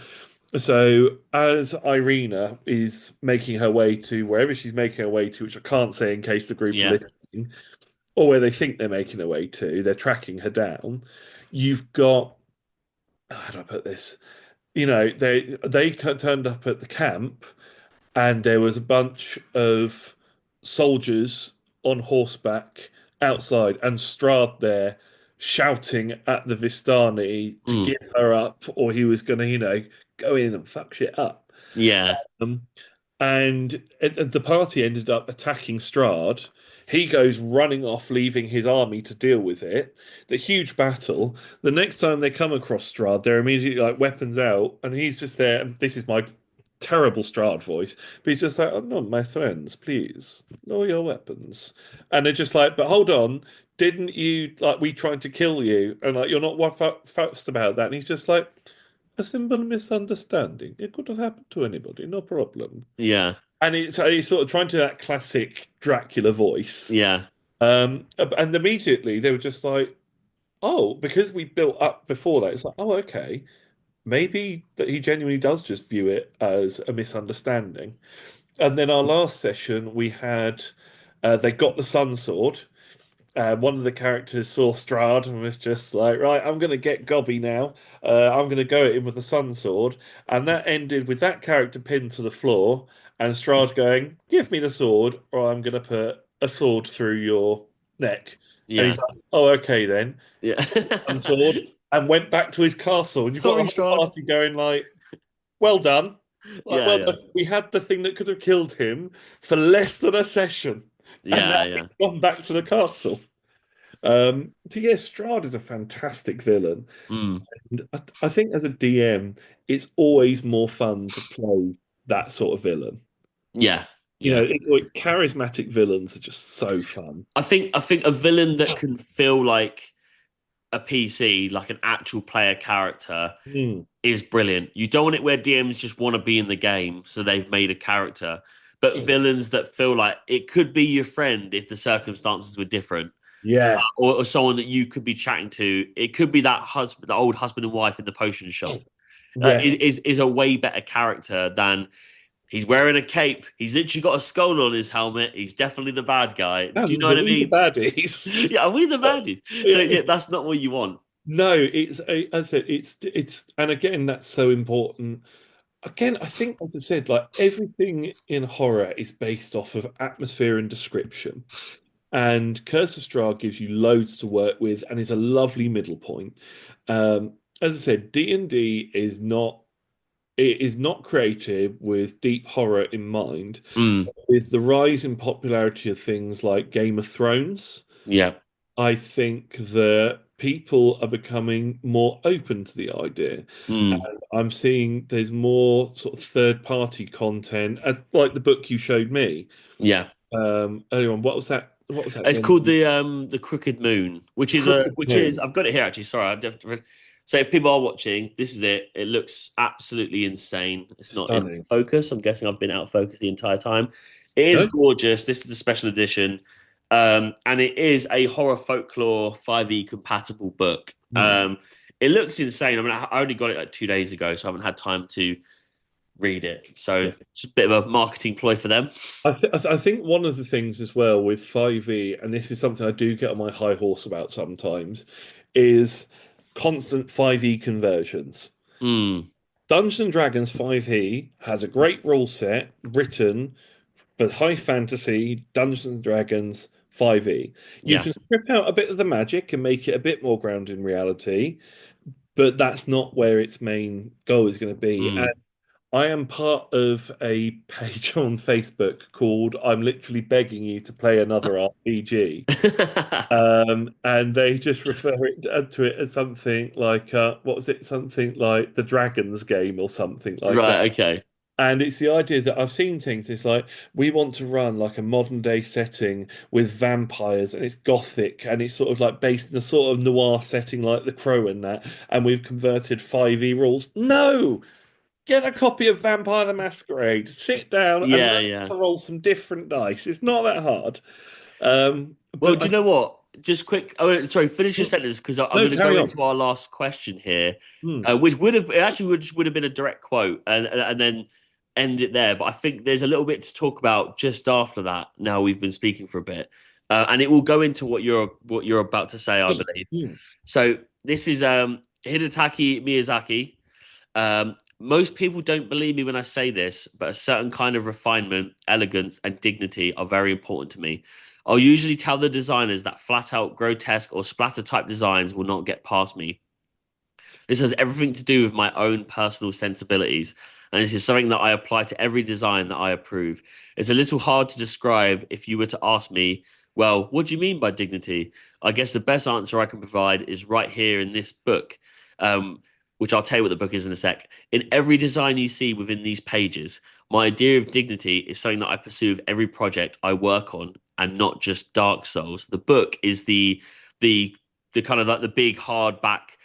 Speaker 2: So as Irina is making her way to wherever she's making her way to, which I can't say in case the group are
Speaker 1: Yeah.
Speaker 2: listening, or where they think they're making her way to, they're tracking her down. You've got, how do I put this? They turned up at the camp, and there was a bunch of soldiers on horseback outside, and Strahd there shouting at the Vistani to
Speaker 1: Mm.
Speaker 2: give her up, or he was going to, go in and fuck shit up.
Speaker 1: Yeah.
Speaker 2: Um, and the party ended up attacking Strahd. He goes running off, leaving his army to deal with it. The huge battle. The next time they come across Strahd, they're immediately like weapons out, and he's just there. And this is my terrible Strahd voice, but he's just like, "Oh no, my friends, please lower your weapons." And they're just like, "But hold on, didn't you like we tried to kill you?" And like, "You're not fussed about that." And he's just like, "A simple misunderstanding. It could have happened to anybody, no problem."
Speaker 1: Yeah.
Speaker 2: And he's sort of trying to do that classic Dracula voice.
Speaker 1: Yeah.
Speaker 2: And immediately they were just like, "Oh, because we built up before that, it's like, oh, okay, maybe that he genuinely does just view it as a misunderstanding." And then our last session, we had they got the Sun Sword. One of the characters saw Strahd and was just like, right, I'm going to get Gobby now. I'm going to go at him with the Sun Sword. And that ended with that character pinned to the floor and Strahd going, give me the sword or I'm going to put a sword through your neck. And
Speaker 1: Yeah.
Speaker 2: he's like, oh, okay then.
Speaker 1: Yeah.
Speaker 2: And sword and went back to his castle. And you've got
Speaker 1: Sorry,
Speaker 2: the whole
Speaker 1: Strahd.
Speaker 2: party going like, well done. Like,
Speaker 1: Yeah,
Speaker 2: well
Speaker 1: yeah.
Speaker 2: done. We had the thing that could have killed him for less than a session. And now
Speaker 1: Yeah,
Speaker 2: we've
Speaker 1: yeah.
Speaker 2: gone back to the castle. So yeah, Strahd is a fantastic villain,
Speaker 1: Mm.
Speaker 2: and I think as a DM, it's always more fun to play that sort of villain.
Speaker 1: Yeah. Yeah.
Speaker 2: It's like charismatic villains are just so fun.
Speaker 1: I think a villain that can feel like a PC, like an actual player character,
Speaker 2: Mm,
Speaker 1: is brilliant. You don't want it where DMs just want to be in the game, so they've made a character. But villains that feel like it could be your friend if the circumstances were different,
Speaker 2: yeah,
Speaker 1: or someone that you could be chatting to. It could be that husband, the old husband and wife in the potion shop.
Speaker 2: yeah.
Speaker 1: Is a way better character than he's wearing a cape. He's literally got a skull on his helmet. He's definitely the bad guy. Do you know
Speaker 2: And
Speaker 1: what
Speaker 2: are
Speaker 1: I
Speaker 2: we the
Speaker 1: mean?
Speaker 2: baddies?
Speaker 1: Yeah, are we the baddies? So
Speaker 2: Yeah,
Speaker 1: yeah, that's not what you want.
Speaker 2: no, as I said, and again, that's so important. Again, I think, as I said, like everything in horror is based off of atmosphere and description. And Curse of Strahd gives you loads to work with and is a lovely middle point. As I said, D&D is not created with deep horror in mind.
Speaker 1: Mm,
Speaker 2: With the rise in popularity of things like Game of Thrones,
Speaker 1: yeah.
Speaker 2: I think that people are becoming more open to the idea.
Speaker 1: Mm,
Speaker 2: And I'm seeing there's more sort of third-party content, like the book you showed me
Speaker 1: yeah.
Speaker 2: earlier on. What was that? What was that
Speaker 1: It's
Speaker 2: again?
Speaker 1: called the Crooked Moon, which is
Speaker 2: Crooked Moon.
Speaker 1: I've got it here actually. Sorry, so if people are watching, this is it. It looks absolutely insane. It's not in
Speaker 2: Stunning.
Speaker 1: focus. I'm guessing I've been out of focus the entire time. It is
Speaker 2: No?
Speaker 1: gorgeous. This is the special edition, and it is a horror folklore 5e compatible book.
Speaker 2: Hmm.
Speaker 1: It looks insane. I mean, I only got it like 2 days ago, so I haven't had time to read it. So
Speaker 2: Yeah.
Speaker 1: it's a bit of a marketing ploy for them.
Speaker 2: I think one of the things as well with 5e, and this is something I do get on my high horse about sometimes, is constant 5e conversions.
Speaker 1: Mm,
Speaker 2: Dungeons and Dragons 5e has a great rule set written for high fantasy Dungeons and Dragons 5e. You
Speaker 1: yeah.
Speaker 2: can strip out a bit of the magic and make it a bit more grounded in reality, but that's not where its main goal is going to be.
Speaker 1: Mm.
Speaker 2: I am part of a page on Facebook called I'm literally begging you to play another RPG. And they just refer to it as something like, what was it? Something like the Dragons game or something like that.
Speaker 1: Right, okay.
Speaker 2: And it's the idea that I've seen things, it's like we want to run like a modern day setting with vampires and it's gothic and it's sort of like based in a sort of noir setting like The Crow and that. And we've converted 5e rules. No! Get a copy of Vampire the Masquerade, sit down and
Speaker 1: Yeah,
Speaker 2: learn
Speaker 1: yeah.
Speaker 2: how to roll some different dice. It's not that hard.
Speaker 1: Well,
Speaker 2: But
Speaker 1: do you
Speaker 2: I
Speaker 1: know what? Just quick. Oh, sorry. Finish your
Speaker 2: no,
Speaker 1: sentence because I'm going to
Speaker 2: carry
Speaker 1: go
Speaker 2: on.
Speaker 1: into our last question here,
Speaker 2: Hmm.
Speaker 1: which would have it actually would have been a direct quote, and then end it there. But I think there's a little bit to talk about just after that. Now we've been speaking for a bit, and it will go into what you're about to say, I believe.
Speaker 2: Hmm.
Speaker 1: So this is Hidetaki Miyazaki. Most people don't believe me when I say this, but a certain kind of refinement, elegance, and dignity are very important to me. I'll usually tell the designers that flat out grotesque or splatter type designs will not get past me. This has everything to do with my own personal sensibilities, and this is something that I apply to every design that I approve. It's a little hard to describe if you were to ask me, well, what do you mean by dignity? I guess the best answer I can provide is right here in this book, um, which I'll tell you what the book is in a sec. In every design you see within these pages, my idea of dignity is something that I pursue with every project I work on, and not just Dark Souls. The book is the the kind of like the big hardback,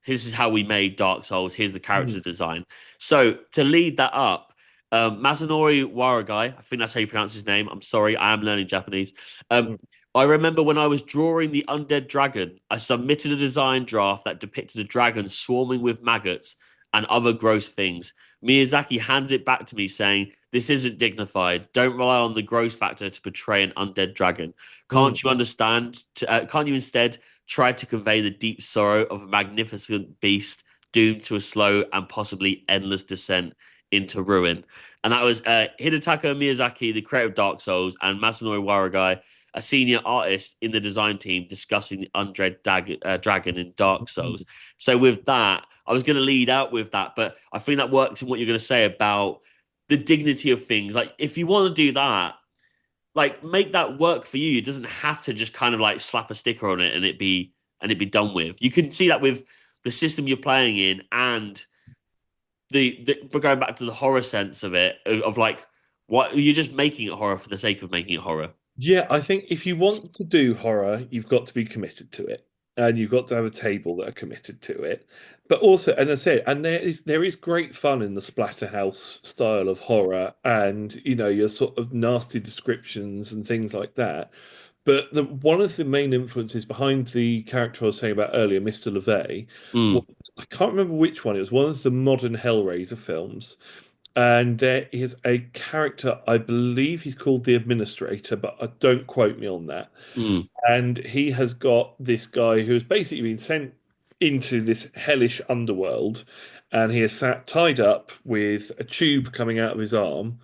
Speaker 1: this is how we made Dark Souls. Here's the
Speaker 2: Hmm.
Speaker 1: character design. So to lead that up, Masanori Waragai, I think that's how you pronounce his name. I'm sorry, I am learning Japanese. Um,
Speaker 2: Hmm.
Speaker 1: I remember when I was drawing the undead dragon, I submitted a design draft that depicted a dragon swarming with maggots and other gross things. Miyazaki handed it back to me saying, "This isn't dignified. Don't rely on the gross factor to portray an undead dragon.
Speaker 2: Hmm.
Speaker 1: Can't you understand? Can't you instead tried to convey the deep sorrow of a magnificent beast doomed to a slow and possibly endless descent into ruin?" And that was Hidetaka Miyazaki, the creator of Dark Souls, and Masanori Waragai, a senior artist in the design team, discussing the undead dragon in Dark Souls. So with that, I was going to lead out with that, but I think that works in what you're going to say about the dignity of things. Like if you want to do that, like make that work for you. It doesn't have to just kind of like slap a sticker on it and it be done with. You can see that with the system you're playing in and but going back to the horror sense of it, of like what you're just making it horror for the sake of making it horror.
Speaker 2: Yeah, I think if you want to do horror, you've got to be committed to it, and you've got to have a table that are committed to it. But also, and I said, and there is great fun in the Splatterhouse style of horror, and your sort of nasty descriptions and things like that. But one of the main influences behind the character I was saying about earlier, Mr. LeVay, was,
Speaker 1: Mm,
Speaker 2: I can't remember which one. It was one of the modern Hellraiser films. And there is a character, I believe he's called the Administrator, but don't quote me on that.
Speaker 1: mm,
Speaker 2: And he has got this guy who has basically been sent into this hellish underworld, and he is sat tied up with a tube coming out of his arm.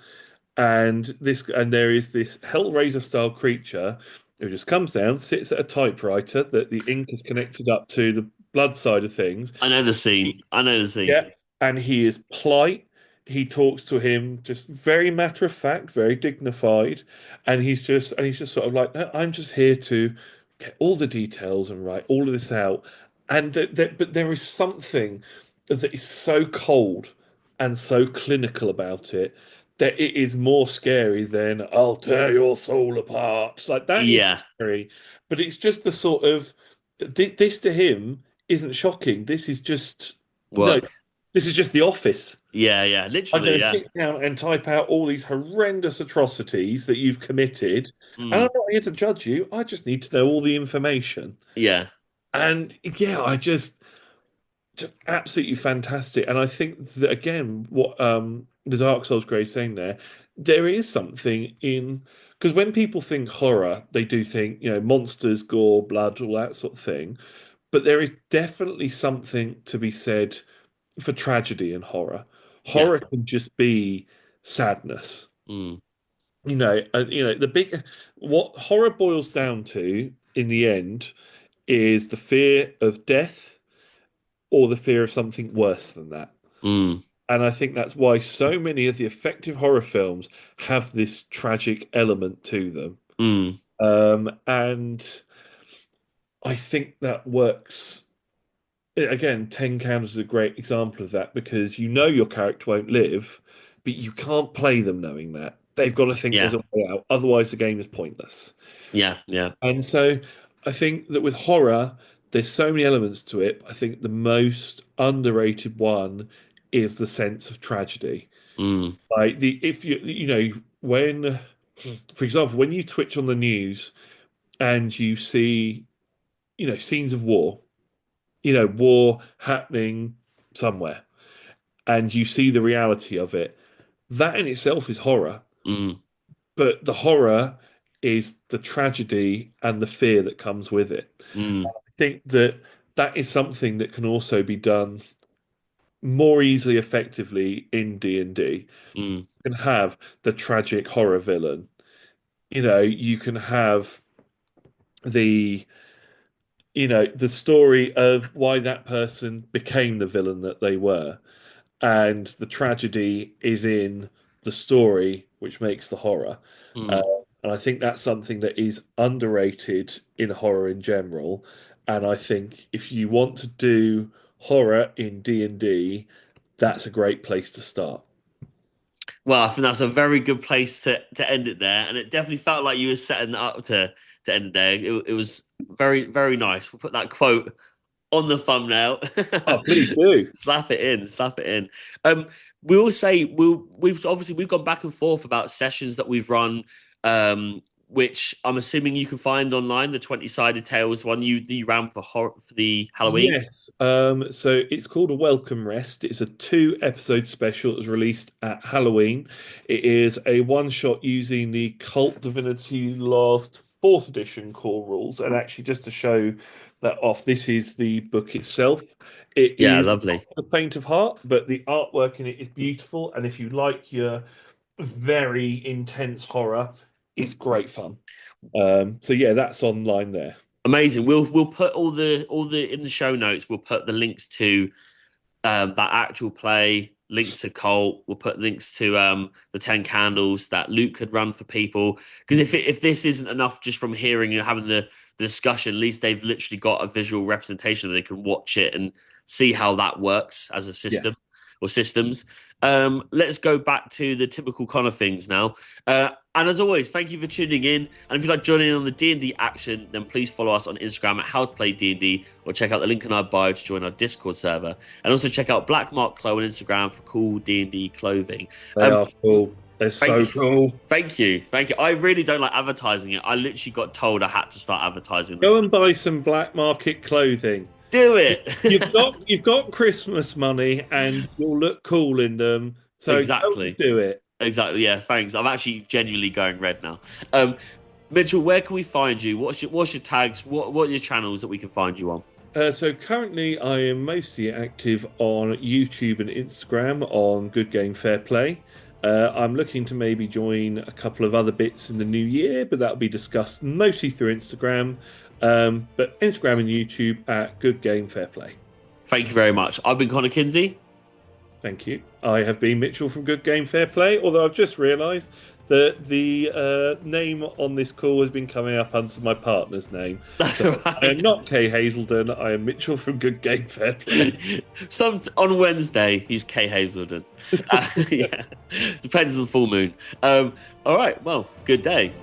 Speaker 2: And there is this Hellraiser style creature who just comes down, sits at a typewriter that the ink is connected up to the blood side of things.
Speaker 1: I know the scene. I know the scene.
Speaker 2: Yeah, and he is polite. He talks to him just very matter of fact, very dignified, and he's just sort of like, "No, I'm just here to get all the details and write all of this out." But there is something that is so cold and so clinical about it that it is more scary than "I'll tear your soul apart." Like that is
Speaker 1: Yeah,
Speaker 2: scary, but it's just the sort of this to him isn't shocking. This is just no,
Speaker 1: work.
Speaker 2: this is just the office.
Speaker 1: Yeah, yeah,
Speaker 2: I'm
Speaker 1: literally,
Speaker 2: going to
Speaker 1: yeah.
Speaker 2: sit down and type out all these horrendous atrocities that you've committed, and I'm
Speaker 1: Mm,
Speaker 2: not here to judge you. I just need to know all the information.
Speaker 1: yeah.
Speaker 2: And yeah, I just just absolutely fantastic. And I think that again, what the Dark Souls Grey is saying there is something in because when people think horror, they do think, monsters, gore, blood, all that sort of thing. But there is definitely something to be said for tragedy and horror.
Speaker 1: Yeah.
Speaker 2: Horror can just be sadness.
Speaker 1: Mm,
Speaker 2: The big what horror boils down to in the end is the fear of death or the fear of something worse than that.
Speaker 1: mm,
Speaker 2: And I think that's why so many of the effective horror films have this tragic element to them.
Speaker 1: mm.
Speaker 2: And I think that works. Again, 10 Candles is a great example of that because your character won't live, but you can't play them knowing that. They've got to think there's
Speaker 1: Yeah.
Speaker 2: a way out. Otherwise, the game is pointless.
Speaker 1: Yeah. Yeah.
Speaker 2: And so I think that with horror, there's so many elements to it. I think the most underrated one is the sense of tragedy.
Speaker 1: Mm,
Speaker 2: Like if when, for example, when you twitch on the news and you see, scenes of war, war happening somewhere, and you see the reality of it, that in itself is horror.
Speaker 1: mm,
Speaker 2: But the horror is the tragedy and the fear that comes with it.
Speaker 1: mm,
Speaker 2: I think that is something that can also be done more easily, effectively in D&D.
Speaker 1: mm.
Speaker 2: You can have the tragic horror villain. You can have the the story of why that person became the villain that they were, and the tragedy is in the story, which makes the horror. Uh,
Speaker 1: Mm.
Speaker 2: and I think that's something that is underrated in horror in general. And I think if you want to do horror in D&D, that's a great place to start.
Speaker 1: Well, I think that's a very good place to end it there, and it definitely felt like you were setting that up to end it there. It was very very nice. We'll put that quote on the thumbnail.
Speaker 2: Oh, please do.
Speaker 1: Slap it in, slap it in. We will say we've gone back and forth about sessions that we've run, which I'm assuming you can find online. The 20-sided tales one you ran for the Halloween.
Speaker 2: Yes. So it's called A Welcome Rest. It's a 2 episode special that was released at Halloween. It is a one shot using the Cult Divinity Lost 4th edition core rules. And actually, just to show that off, this is the book itself. It
Speaker 1: Yeah,
Speaker 2: is
Speaker 1: lovely.
Speaker 2: the faint of heart, but the artwork in it is beautiful. And if you like your very intense horror, it's great fun. So yeah, that's online there.
Speaker 1: Amazing. We'll put all the in the show notes. We'll put the links to that actual play, links to Colt. We'll put links to the 10 Candles that Luke had run for people. Because if this isn't enough just from hearing and having the discussion, at least they've literally got a visual representation that they can watch it and see how that works as a
Speaker 2: Yeah.
Speaker 1: system or systems. Let's go back to the typical kind of things now. And as always, thank you for tuning in. And if you'd like joining in on the D&D action, then please follow us on Instagram at How to Play D&D, or check out the link in our bio to join our Discord server. And also check out Black Mark Clo on Instagram for cool D&D clothing.
Speaker 2: They are cool. They're so cool.
Speaker 1: Thank you. I really don't like advertising it. I literally got told I had to start advertising this.
Speaker 2: Go and buy some black market clothing.
Speaker 1: Do it.
Speaker 2: You've got Christmas money and you'll look cool in them. So
Speaker 1: Exactly.
Speaker 2: go do it.
Speaker 1: Exactly. Yeah. Thanks. I'm actually genuinely going red now. Mitchell, where can we find you? What's your tags? What are your channels that we can find you on?
Speaker 2: So currently I am mostly active on YouTube and Instagram on GoodGameFairPlay. I'm looking to maybe join a couple of other bits in the new year, but that'll be discussed mostly through Instagram. But Instagram and YouTube at GoodGameFairPlay.
Speaker 1: Thank you very much. I've been Connor Kinsey.
Speaker 2: Thank you. I have been Mitchell from Good Game Fair Play, although I've just realised that the name on this call has been coming up under my partner's name.
Speaker 1: That's
Speaker 2: So
Speaker 1: right.
Speaker 2: I am not Kay Hazelden. I am Mitchell from Good Game Fair Play.
Speaker 1: On Wednesday, he's Kay Hazelden. Yeah, depends on the full moon. All right. Well, good day.